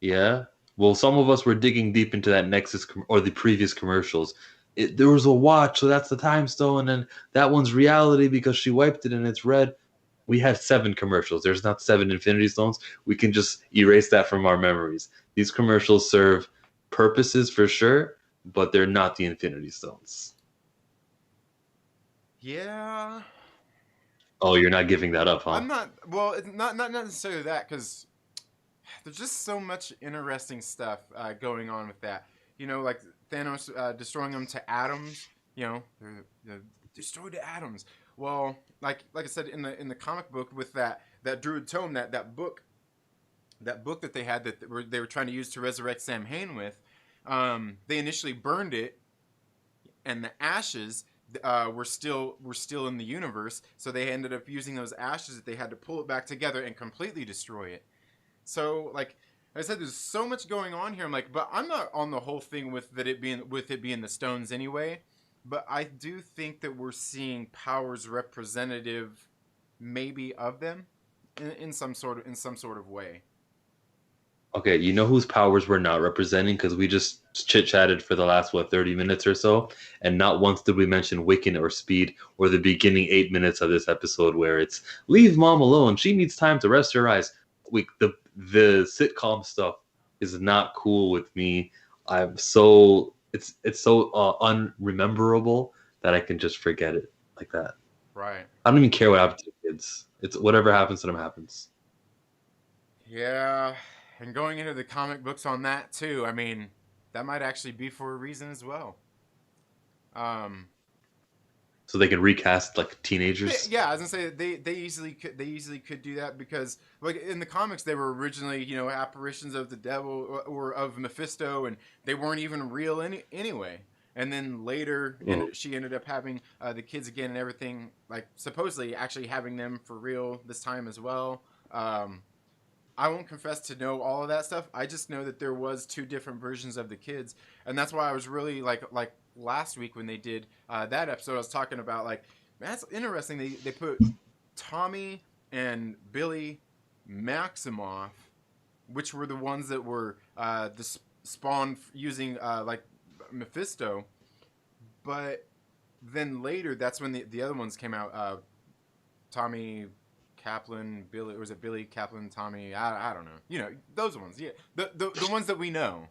Yeah. Well, some of us were digging deep into that Nexus or the previous commercials. There was a watch, so that's the time stone, and that one's reality because she wiped it and it's red. We had 7 commercials. There's not 7 Infinity Stones. We can just erase that from our memories. These commercials serve purposes for sure, but they're not the Infinity Stones. Yeah. Oh, you're not giving that up, huh? I'm not. Well, it's not necessarily that, because there's just so much interesting stuff going on with that. You know, like Thanos destroying them to atoms. You know, they're destroyed to atoms. Well, like I said in the comic book, with that Druid Tome, that book that they had, that they were trying to use to resurrect Sam Hain with, they initially burned it, and the ashes were still in the universe. So they ended up using those ashes that they had to pull it back together and completely destroy it. So like I said, there's so much going on here. I'm like, but I'm not on the whole thing with it being the stones anyway. But I do think that we're seeing powers representative, maybe, of them in some sort of way. Okay, you know whose powers we're not representing, because we just chit-chatted for the last, 30 minutes or so, and not once did we mention Wiccan or Speed or the beginning 8 minutes of this episode where it's, leave Mom alone, she needs time to rest her eyes. The sitcom stuff is not cool with me. It's so unrememberable that I can just forget it like that. Right. I don't even care what happens to kids. It's whatever happens to them happens. Yeah. And going into the comic books on that too, I mean, that might actually be for a reason as well. So they can recast like teenagers. Yeah, I was gonna say they easily could do that, because like in the comics they were originally, you know, apparitions of the devil or of Mephisto, and they weren't even real anyway. And then later she ended up having the kids again and everything, like supposedly actually having them for real this time as well. I won't confess to know all of that stuff. I just know that there was 2 different versions of the kids, and that's why I was really like last week when they did that episode, I was talking about like, man, that's interesting. They put Tommy and Billy Maximoff, which were the ones that were the spawn using like Mephisto, but then later that's when the other ones came out. Tommy Kaplan, Billy, or was it Billy Kaplan, Tommy? I don't know. You know, those ones. Yeah, the ones that we know.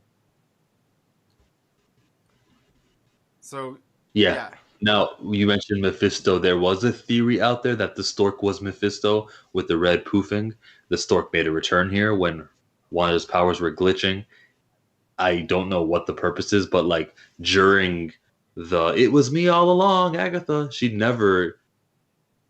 So yeah. Now you mentioned Mephisto. There was a theory out there that the stork was Mephisto with the red poofing. The stork made a return here when Wanda's powers were glitching. I don't know what the purpose is, but like during "It was me all along, Agatha," she never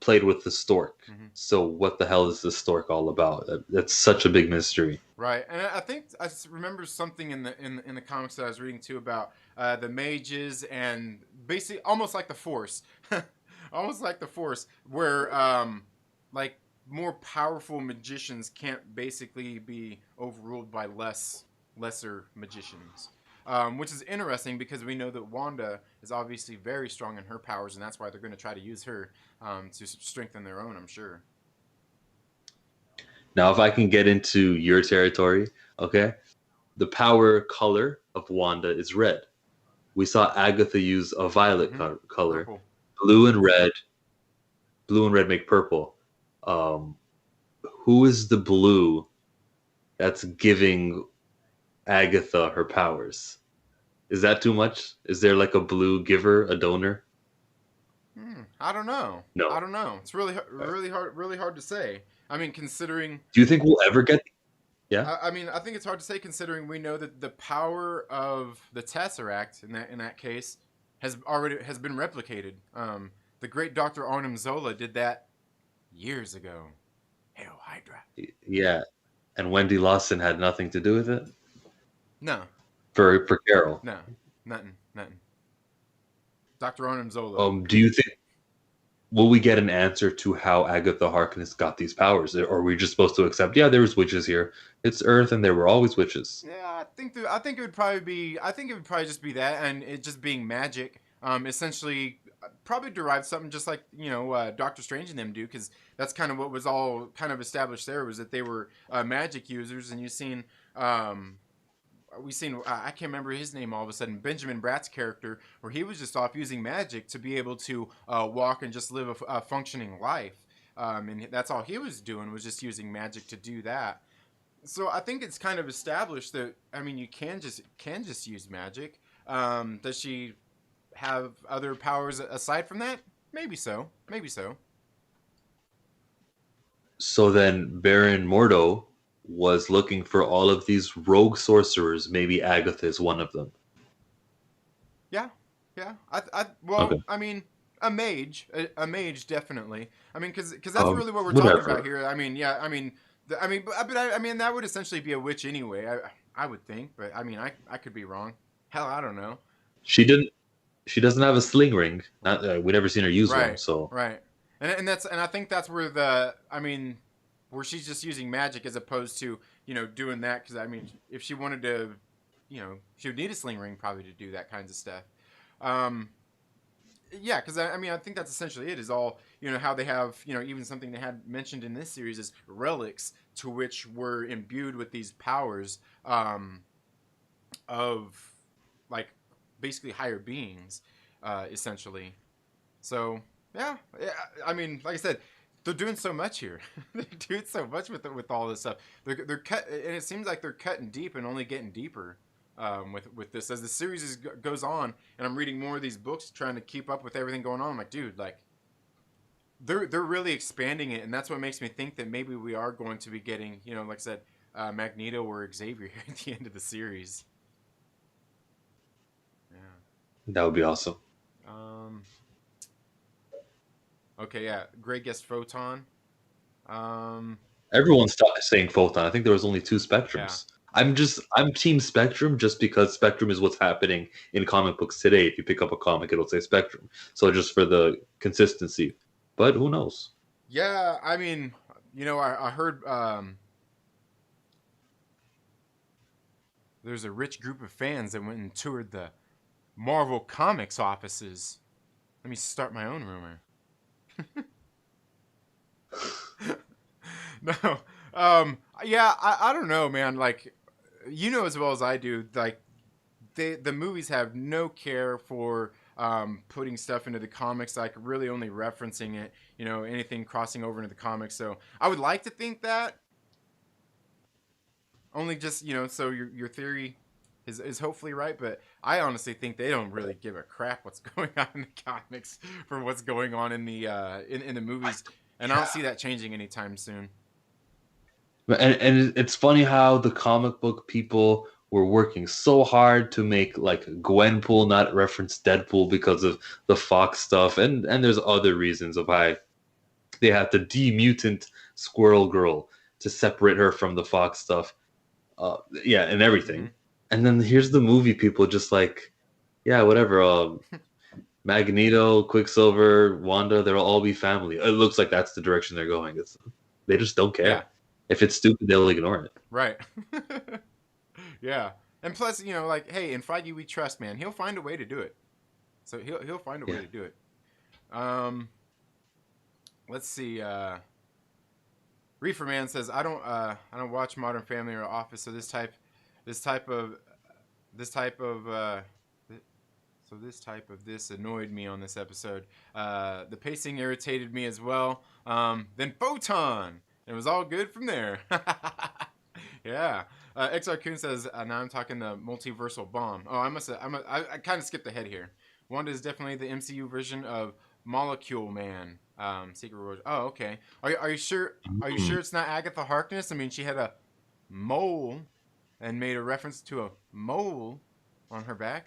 played with the stork. Mm-hmm. So what the hell is the stork all about? That's such a big mystery. Right, and I think I remember something in the comics that I was reading too about the mages, and basically almost like the Force, where like more powerful magicians can't basically be overruled by lesser magicians. Which is interesting because we know that Wanda is obviously very strong in her powers, and that's why they're going to try to use her to strengthen their own, I'm sure. Now, if I can get into your territory, Okay, the power color of Wanda is red. We saw Agatha use a violet color. Purple. Blue and red. Blue and red make purple. Who is the blue that's giving Agatha her powers? Is that too much? Is there like a blue giver, a donor? I don't know. No. I don't know. It's really hard to say. I mean, considering. Do you think we'll ever get? Yeah. I mean, I think it's hard to say considering we know that the power of the Tesseract in that case has been replicated. The great Dr. Arnim Zola did that years ago. Hail Hydra. Yeah, and Wendy Lawson had nothing to do with it. No. For Carol. No, nothing. Dr. Arnim Zola. Do you think will we get an answer to how Agatha Harkness got these powers, or are we just supposed to accept? Yeah, there was witches here. It's Earth, and there were always witches. Yeah, I think it would probably just be that, and it just being magic. Essentially, probably derived something just like Doctor Strange and them do, because that's kind of what was all kind of established there, was that they were magic users, and we've seen I can't remember his name all of a sudden, Benjamin Bratt's character, where he was just off using magic to be able to walk and just live a functioning life, and that's all he was doing, was just using magic to do that. So I think it's kind of established that, I mean, you can just use magic. Does she have other powers aside from that? Maybe so. So then Baron Mordo was looking for all of these rogue sorcerers. Maybe Agatha is one of them. Yeah. Okay. I mean, a mage definitely. I mean, because that's really what we're whatever. talking about here. I mean, yeah. I mean, that would essentially be a witch anyway. I would think, but I mean, I could be wrong. Hell, I don't know. She doesn't have a sling ring. We never seen her use one. So right, and I think that's where where she's just using magic as opposed to doing that, because I mean, if she wanted to, she would need a sling ring probably to do that kinds of stuff. Yeah, because I mean, I think that's essentially it. Is all how they have even something they had mentioned in this series is relics, to which were imbued with these powers of like basically higher beings, essentially. So yeah, I mean, like I said, they're doing so much here. They're doing so much with all this stuff. They're cut, and it seems like they're cutting deep and only getting deeper. With this as the series goes on, and I'm reading more of these books trying to keep up with everything going on. I'm like, dude, like they're really expanding it, and that's what makes me think that maybe we are going to be getting, like I said, Magneto or Xavier here at the end of the series. Yeah, that would be awesome. Okay, yeah, great guest Photon. Everyone stopped saying Photon. I think there was only 2 Spectrums. Yeah. I'm Team Spectrum just because Spectrum is what's happening in comic books today. If you pick up a comic, it'll say Spectrum. So just for the consistency. But who knows? Yeah, I mean, I heard there's a rich group of fans that went and toured the Marvel Comics offices. Let me start my own rumor. No. Yeah, I don't know, man. Like, as well as I do, like the movies have no care for putting stuff into the comics, like really only referencing it, anything crossing over into the comics. So I would like to think that only just, so your theory is hopefully right, but I honestly think they don't really give a crap what's going on in the comics for what's going on in the in the movies, and I don't see that changing anytime soon. And it's funny how the comic book people were working so hard to make like Gwenpool not reference Deadpool because of the Fox stuff, and there's other reasons of why they had to demutant Squirrel Girl to separate her from the Fox stuff, and everything. Mm-hmm. And then here's the movie people just like, yeah, whatever. Magneto, Quicksilver, Wanda, they'll all be family. It looks like that's the direction they're going. They just don't care. Yeah. If it's stupid, they'll ignore it. Right. Yeah. And plus, like, hey, in Feige we trust, man. He'll find a way to do it. So he'll find a way to do it. Let's see. ReeferMan says I don't watch Modern Family or Office, so this type of this type of so this type of this annoyed me on this episode. The pacing irritated me as well. Then Photon. It was all good from there. Yeah. XR Coon says, now I'm talking the multiversal bomb. Oh, I kind of skipped ahead here. Wanda is definitely the MCU version of Molecule Man. Secret Wars. Oh, okay. Are you sure? Are you sure it's not Agatha Harkness? I mean, she had a mole and made a reference to a mole on her back.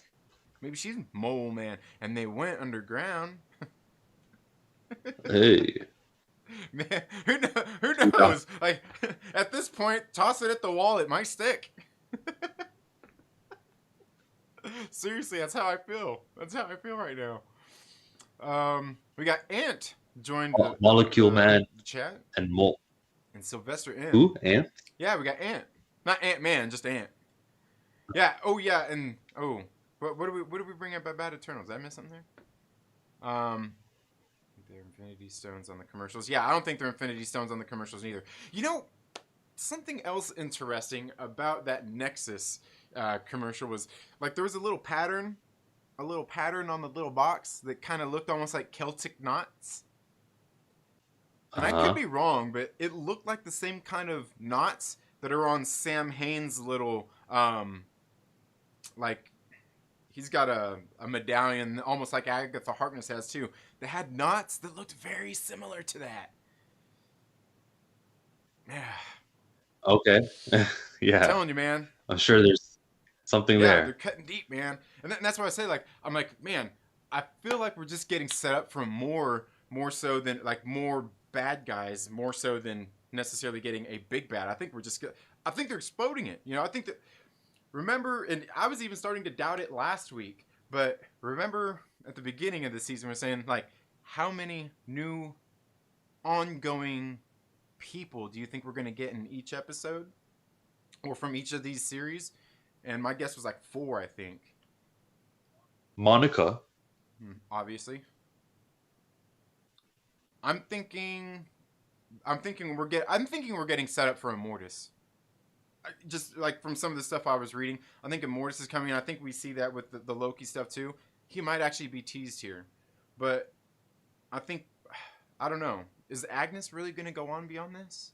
Maybe she's Mole Man, and they went underground. Hey. Man, who knows? Like, at this point, toss it at the wall. It might stick. Seriously, that's how I feel. That's how I feel right now. We got Ant joined Molecule Man the chat. And Mole. And Sylvester Ant. Who? Ant? Yeah, we got Ant. Not Ant-Man, just Ant. Yeah. Oh, yeah. And what do we bring up about Eternals? Did I miss something there? They're Infinity Stones on the commercials. Yeah, I don't think they're Infinity Stones on the commercials either. You know, something else interesting about that Nexus commercial was, like, there was a little pattern on the little box that kind of looked almost like Celtic knots. And I could be wrong, but it looked like the same kind of knots that are on Sam Hain's little, like, he's got a medallion, almost like Agatha Harkness has too, that had knots that looked very similar to that. Yeah. Okay. Yeah. I'm telling you, man. I'm sure there's something there. They're cutting deep, man. And that's why I say, like, I'm like, man, I feel like we're just getting set up for more so than, like, more bad guys, more so than necessarily getting a big bad. I think they're exploding it. You know, I think that, remember, and I was even starting to doubt it last week, but remember at the beginning of the season, we're saying, like, how many new ongoing people do you think we're going to get in each episode or from each of these series? And my guess was like 4, I think. Monica. Obviously. I'm thinking we're getting set up for Immortus. Just like from some of the stuff I was reading, I think Immortus is coming. I think we see that with the Loki stuff too. He might actually be teased here, but I don't know. Is Agnes really going to go on beyond this?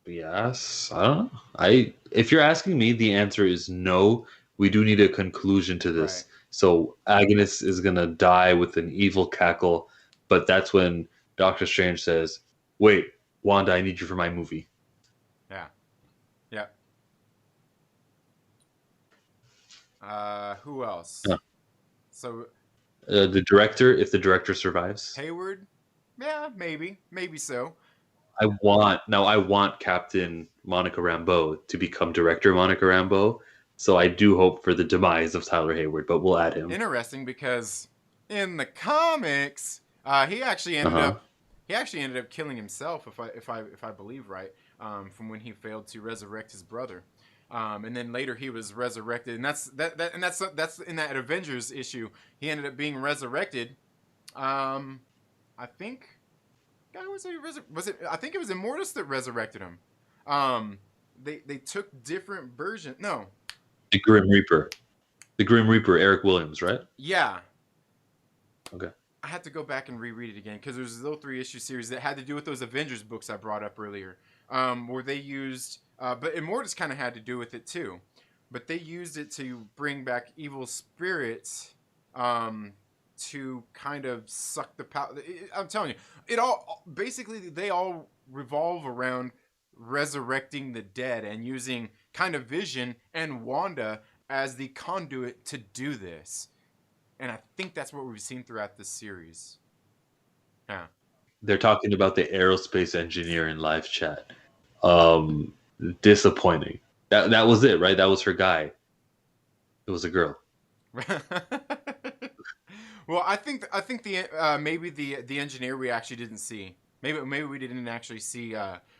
Yes, I don't know. If you're asking me, the answer is no. We do need a conclusion to this. Right. So Agnes is gonna die with an evil cackle, but that's when Doctor Strange says, "Wait, Wanda, I need you for my movie." Yeah. Who else? So the director, if the director survives. Hayward? Yeah, maybe so. I want Captain Monica Rambeau to become Director Monica Rambeau. So I do hope for the demise of Tyler Hayward, but we'll add him. Interesting, because in the comics, he actually ended up killing himself, if I believe right, from when he failed to resurrect his brother. And then later he was resurrected, and that's in that Avengers issue. He ended up being resurrected. I think. God, was it? I think it was Immortus that resurrected him. They took different versions. No. The Grim Reaper, Eric Williams, right? Yeah. Okay. I had to go back and reread it again because there's a little 3-issue series that had to do with those Avengers books I brought up earlier, where they used, but Immortus kind of had to do with it too, but they used it to bring back evil spirits, to kind of suck the power. I'm telling you, they all revolve around resurrecting the dead and using kind of Vision and Wanda as the conduit to do this. And I think that's what we've seen throughout this series. Yeah. They're talking about the aerospace engineer in live chat. Disappointing. That was it, right? That was her guy. It was a girl. Well, I think the maybe the engineer we actually didn't see. Maybe we didn't actually see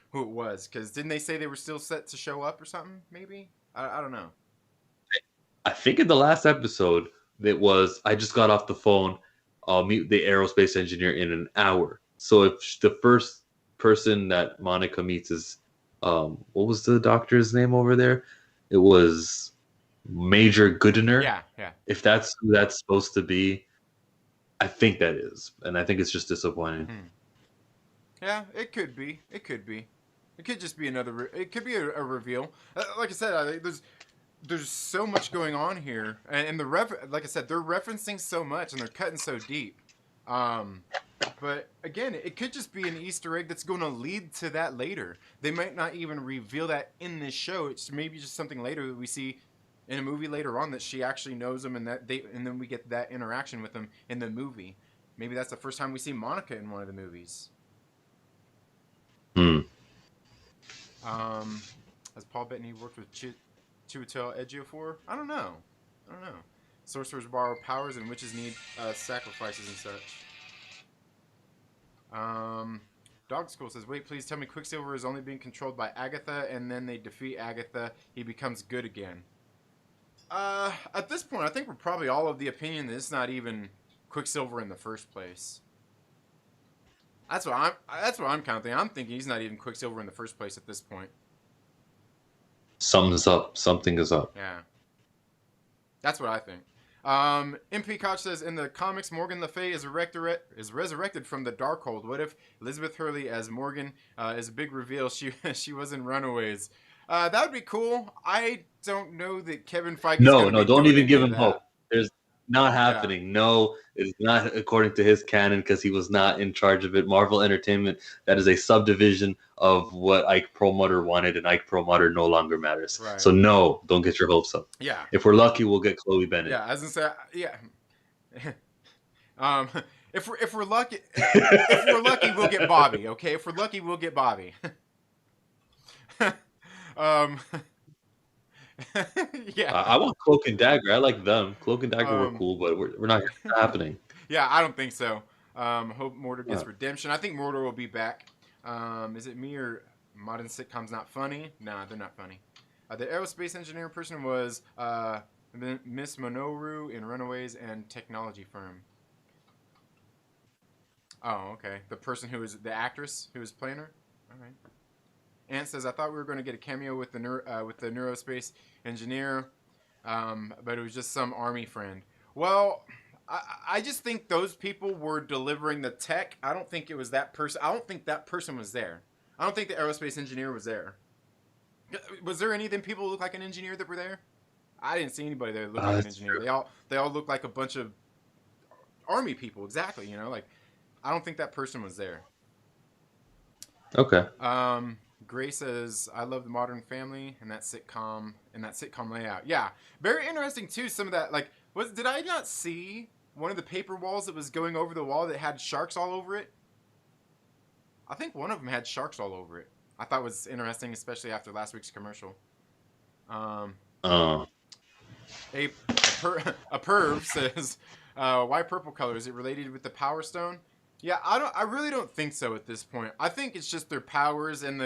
who it was, because didn't they say they were still set to show up or something? Maybe I don't know. I think in the last episode it was, I just got off the phone. I'll meet the aerospace engineer in an hour. So if the first person that Monica meets is what was the doctor's name over there? It was Major Goodener. Yeah, yeah. If that's who that's supposed to be, I think that is, and I think it's just disappointing. Yeah, it could be. It could be. It could just be another. It could be a reveal. Like I said, there's so much going on here, and like I said, they're referencing so much and they're cutting so deep. But again, it could just be an Easter egg that's going to lead to that later. They might not even reveal that in this show. It's maybe just something later that we see in a movie later on that she actually knows him, and then we get that interaction with him in the movie. Maybe that's the first time we see Monica in one of the movies. Has Paul Bettany worked with Chiwetel Ejiofor? I don't know. Sorcerers borrow powers and witches need sacrifices and such. Dog School says, wait, please tell me Quicksilver is only being controlled by Agatha, and then they defeat Agatha. He becomes good again. At this point, I think we're probably all of the opinion that it's not even Quicksilver in the first place. That's what I'm kind of thinking. I'm thinking he's not even Quicksilver in the first place at this point. Something's up. Something is up. Yeah. That's what I think. MP Koch says, in the comics, Morgan Le Fay is resurrected from the Darkhold. What if Elizabeth Hurley as Morgan is a big reveal? She was in Runaways. That would be cool. I don't know that Kevin Feige. No, don't even give him hope. There's not happening. Yeah. No, it's not according to his canon because he was not in charge of it. Marvel Entertainment, that is a subdivision of what Ike Perlmutter wanted, and Ike Perlmutter no longer matters. Right. So no, don't get your hopes up. Yeah. If we're lucky, we'll get Chloe Bennett. Yeah, as I say, yeah. If we're lucky, we'll get Bobby. Okay, if we're lucky, we'll get Bobby. Yeah, I want Cloak and Dagger. I like them. Cloak and Dagger were cool, but we're not happening. Yeah, I don't think so. Hope Mordor gets redemption. I think Mordor will be back. Is it me or modern sitcoms not funny? Nah, they're not funny. The aerospace engineer person was Miss Minoru in Runaways and Technology Firm. Oh, okay. The person who is the actress who was playing her. All right. Ant says, I thought we were going to get a cameo with the neurospace engineer, but it was just some army friend. Well, I just think those people were delivering the tech. I don't think it was that person. I don't think that person was there. I don't think the aerospace engineer was there. Was there any of them people who look like an engineer that were there? I didn't see anybody there that looked like an engineer. True. They all look like a bunch of army people. Exactly. You know, like I don't think that person was there. Okay. Gray says, I love the Modern Family and that sitcom layout. Yeah. Very interesting too, some of that, like, did I not see one of the paper walls that was going over the wall that had sharks all over it? I think one of them had sharks all over it. I thought it was interesting, especially after last week's commercial. A perv says, why purple color? Is it related with the Power Stone? Yeah, I really don't think so at this point. I think it's just their powers and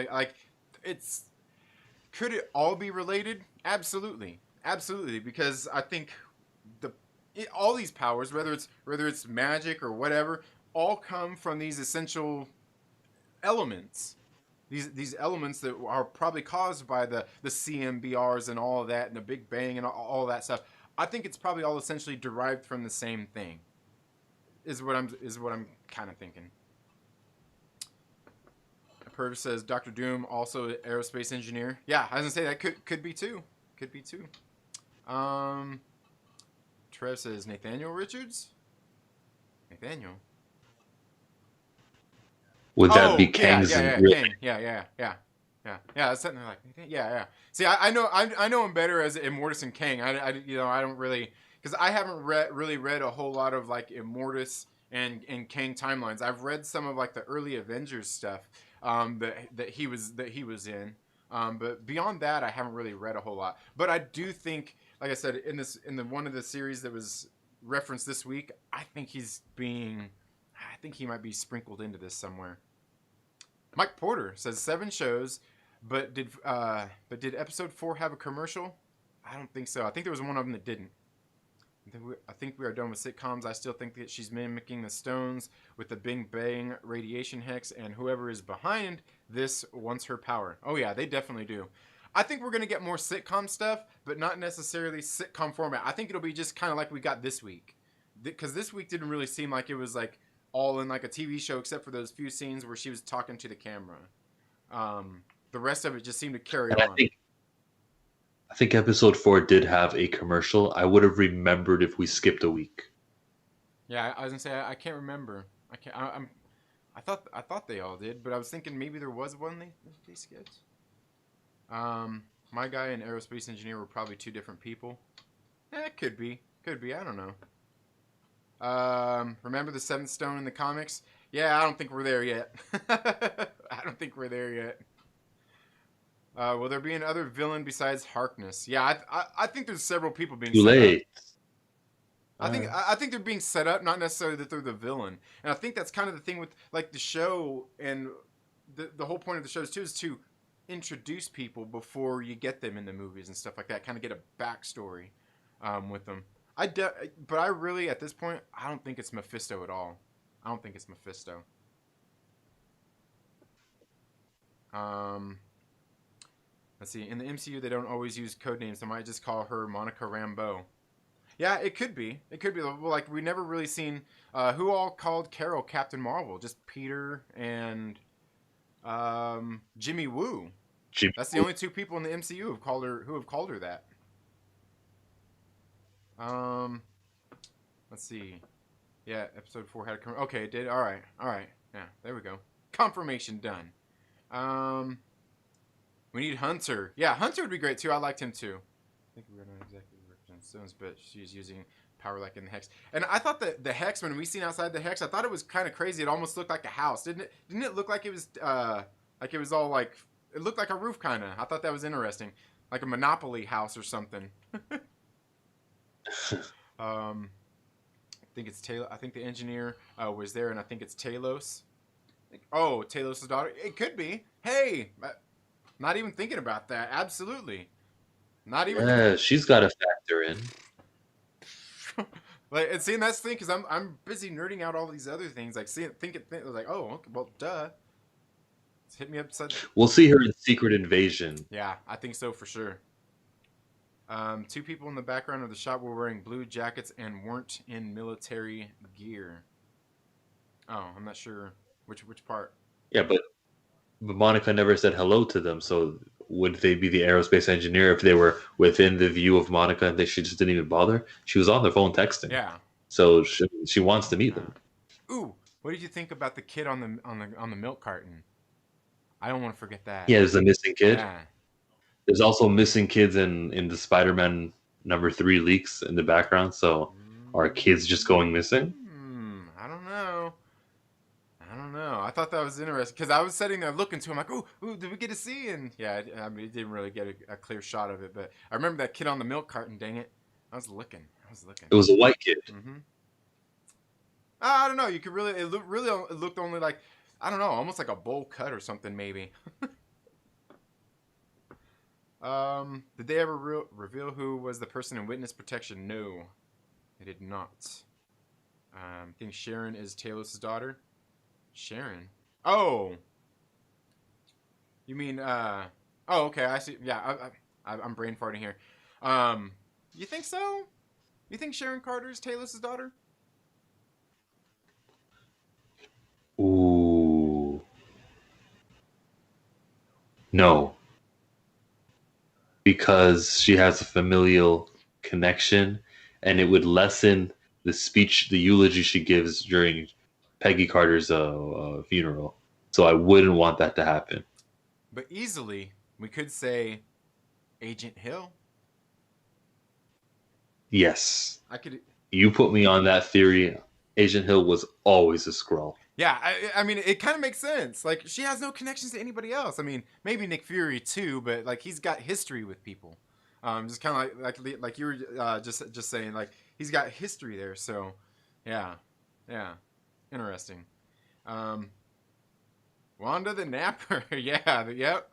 could it all be related? Absolutely. Absolutely, because I think all these powers, whether it's magic or whatever, all come from these essential elements. These elements that are probably caused by the CMBRs and all of that and the Big Bang and all that stuff. I think it's probably all essentially derived from the same thing. Is what I'm kind of thinking. Perv says Dr. Doom also an aerospace engineer. Yeah, I was gonna say that could be too. Could be too. Trev says Nathaniel Richards. Nathaniel. Would that be Kang's? Kang. Yeah. That's something like yeah. See, I know him better as Immortus and Kang. I don't really. Because I haven't really read a whole lot of like Immortus and Kang timelines. I've read some of like the early Avengers stuff that he was in. But beyond that, I haven't really read a whole lot. But I do think, like I said, in the one of the series that was referenced this week, I think he might be sprinkled into this somewhere. Mike Porter says 7 shows, but did episode 4 have a commercial? I don't think so. I think there was one of them that didn't. I think we are done with sitcoms. I still think that she's mimicking the Stones with the Bing Bang radiation hex, and whoever is behind this wants her power. Oh yeah, they definitely do. I think we're gonna get more sitcom stuff, but not necessarily sitcom format. I think it'll be just kind of like we got this week, because this week didn't really seem like it was like all in like a TV show, except for those few scenes where she was talking to the camera. The rest of it just seemed to carry And on. I think episode 4 did have a commercial. I would have remembered if we skipped a week. Yeah, I was gonna say I can't remember. I can't. I thought they all did, but I was thinking maybe there was one they skipped. My guy and aerospace engineer were probably two different people. Could be. I don't know. Remember the Seventh Stone in the comics? Yeah, I don't think we're there yet. I don't think we're there yet. Will there be another villain besides Harkness? Yeah, I think there's several people being Too set late. up. I think they're being set up, not necessarily that they're the villain. And I think that's kind of the thing with like the show, and the whole point of the shows too is to introduce people before you get them in the movies and stuff like that. Kind of get a backstory with them. But I really, at this point, I don't think it's Mephisto at all. I don't think it's Mephisto. Let's see. In the MCU, they don't always use code names. They might just call her Monica Rambeau. Yeah, it could be. It could be. Like, we never really seen who all called Carol Captain Marvel. Just Peter and Jimmy Woo. That's the only two people in the MCU who have called her that. Let's see. Yeah, episode 4 had a okay, it did. All right. Yeah, there we go. Confirmation done. We need Hunter. Yeah, Hunter would be great too. I liked him too. I think we're not exactly represent Stones, but she's using power like in the hex. And I thought that the hex, when we seen outside the hex, I thought it was kind of crazy. It almost looked like a house, didn't it? Didn't it look like it was all like, it looked like a roof kind of. I thought that was interesting, like a Monopoly house or something. I think it's Taylor. I think the engineer was there, and I think it's Talos. Oh, Talos' daughter. It could be. Hey, not even thinking about that. Absolutely, not even. Yeah, she's got to factor in. Like, and seeing that's the thing, because I'm busy nerding out all these other things. Like thinking like, oh, okay, well, duh. It's hit me up. We'll see her in Secret Invasion. Yeah, I think so for sure. Two people in the background of the shop were wearing blue jackets and weren't in military gear. Oh, I'm not sure which part. Yeah, but Monica never said hello to them, so would they be the aerospace engineer if they were within the view of Monica and she just didn't even bother? She was on their phone texting. Yeah. So she wants to meet them. Ooh, what did you think about the kid on the milk carton? I don't want to forget that. Yeah, there's a missing kid. Yeah. There's also missing kids in the Spider-Man #3 leaks in the background. So are kids just going missing? I don't know. I thought that was interesting because I was sitting there looking to him like, ooh, did we get to see? And yeah, I mean, it didn't really get a clear shot of it, but I remember that kid on the milk carton. Dang it, I was looking. It was a white kid. Mm-hmm. I don't know. You could really, it looked only like, I don't know, almost like a bowl cut or something maybe. Did they ever reveal who was the person in witness protection? No, they did not. I think Sharon is Talos' daughter. Sharon? Oh! You mean, oh, okay, I see. Yeah, I'm brain farting here. You think so? You think Sharon Carter is Talos' daughter? Ooh. No. Because she has a familial connection, and it would lessen the eulogy she gives during Peggy Carter's funeral. So I wouldn't want that to happen. But easily, we could say Agent Hill. Yes. I could. You put me on that theory. Agent Hill was always a Skrull. Yeah, I mean, it kind of makes sense. Like, she has no connections to anybody else. I mean, maybe Nick Fury too, but like he's got history with people. Just kind of like you were just saying, like he's got history there. So, yeah, interesting. Wanda the Napper, yep,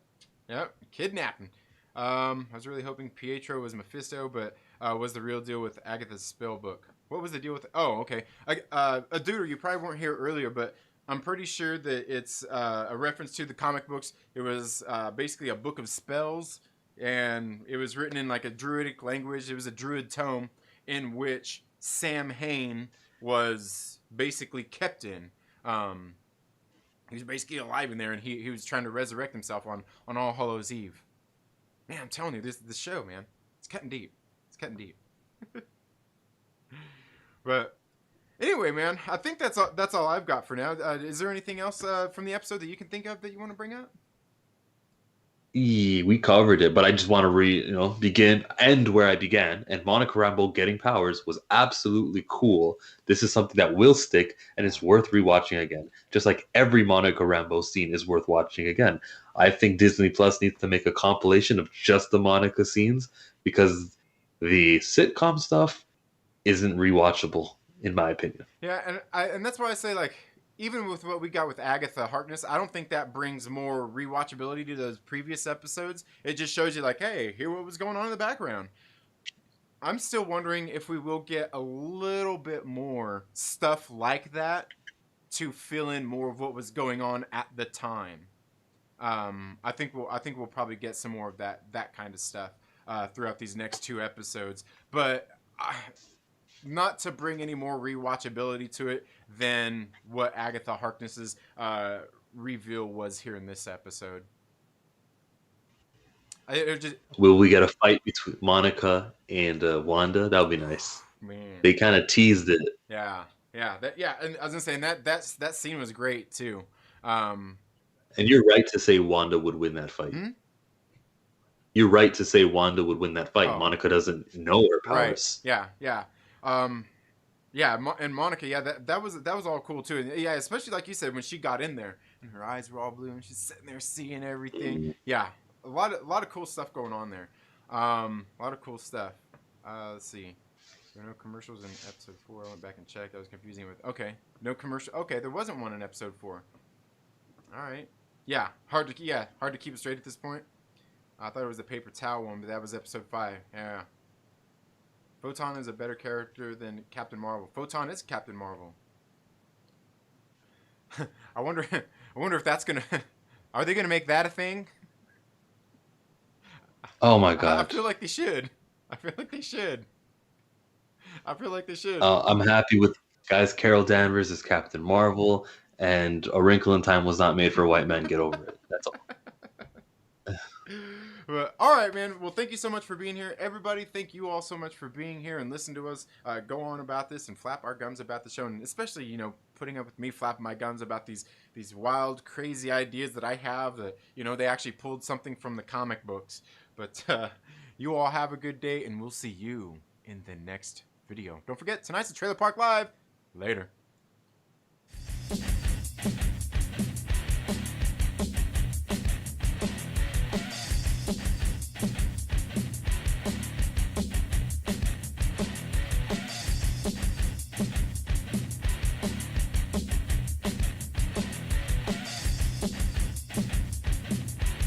kidnapping. I was really hoping Pietro was Mephisto, but was the real deal with Agatha's spell book. What was the deal with? Oh, okay. A dude, you probably weren't here earlier, but I'm pretty sure that it's a reference to the comic books. It was basically a book of spells, and it was written in like a druidic language. It was a druid tome in which Sam Hain was basically kept in. He was basically alive in there, and he was trying to resurrect himself on All Hallows Eve. Man, I'm telling you, this show, man, it's cutting deep. It's cutting deep. But anyway, man, I think that's all I've got for now. Is there anything else from the episode that you can think of that you want to bring up? We covered it, but I just want to end where I began. And Monica Rambeau getting powers was absolutely cool. This is something that will stick, and it's worth rewatching again. Just like every Monica Rambeau scene is worth watching again. I think Disney Plus needs to make a compilation of just the Monica scenes, because the sitcom stuff isn't rewatchable, in my opinion. Yeah, and that's why I say, like, even with what we got with Agatha Harkness, I don't think that brings more rewatchability to those previous episodes. It just shows you, like, hey, here what was going on in the background. I'm still wondering if we will get a little bit more stuff like that to fill in more of what was going on at the time. I think we'll probably get some more of that kind of stuff throughout these next 2 episodes. But not to bring any more rewatchability to it than what Agatha Harkness's reveal was here in this episode. Will we get a fight between Monica and Wanda? That would be nice. Man. They kind of teased it. Yeah. And I was gonna say that scene was great too. And you're right to say Wanda would win that fight. Hmm? You're right to say Wanda would win that fight. Oh. Monica doesn't know her powers. Right. Yeah. And Monica, yeah, that was all cool too. And yeah, especially like you said, when she got in there and her eyes were all blue and she's sitting there seeing everything. Yeah, a lot of cool stuff going on there. A lot of cool stuff. Let's see. There were no commercials in episode 4. I went back and checked. That was confusing with. Okay, no commercial. Okay, there wasn't one in episode 4. All right. Yeah, hard to keep it straight at this point. I thought it was the paper towel one, but that was episode 5. Yeah. Photon is a better character than Captain Marvel. Photon is Captain Marvel. I wonder if that's gonna. Are they gonna make that a thing? Oh my god! I feel like they should. I'm happy with guys. Carol Danvers is Captain Marvel, and A Wrinkle in Time was not made for a white man. Get over it. That's all. But, all right, man. Well, thank you so much for being here. Everybody, thank you all so much for being here and listen to us go on about this and flap our gums about the show. And especially, putting up with me flapping my gums about these wild, crazy ideas that I have that, they actually pulled something from the comic books. But you all have a good day, and we'll see you in the next video. Don't forget, tonight's the Trailer Park Live. Later.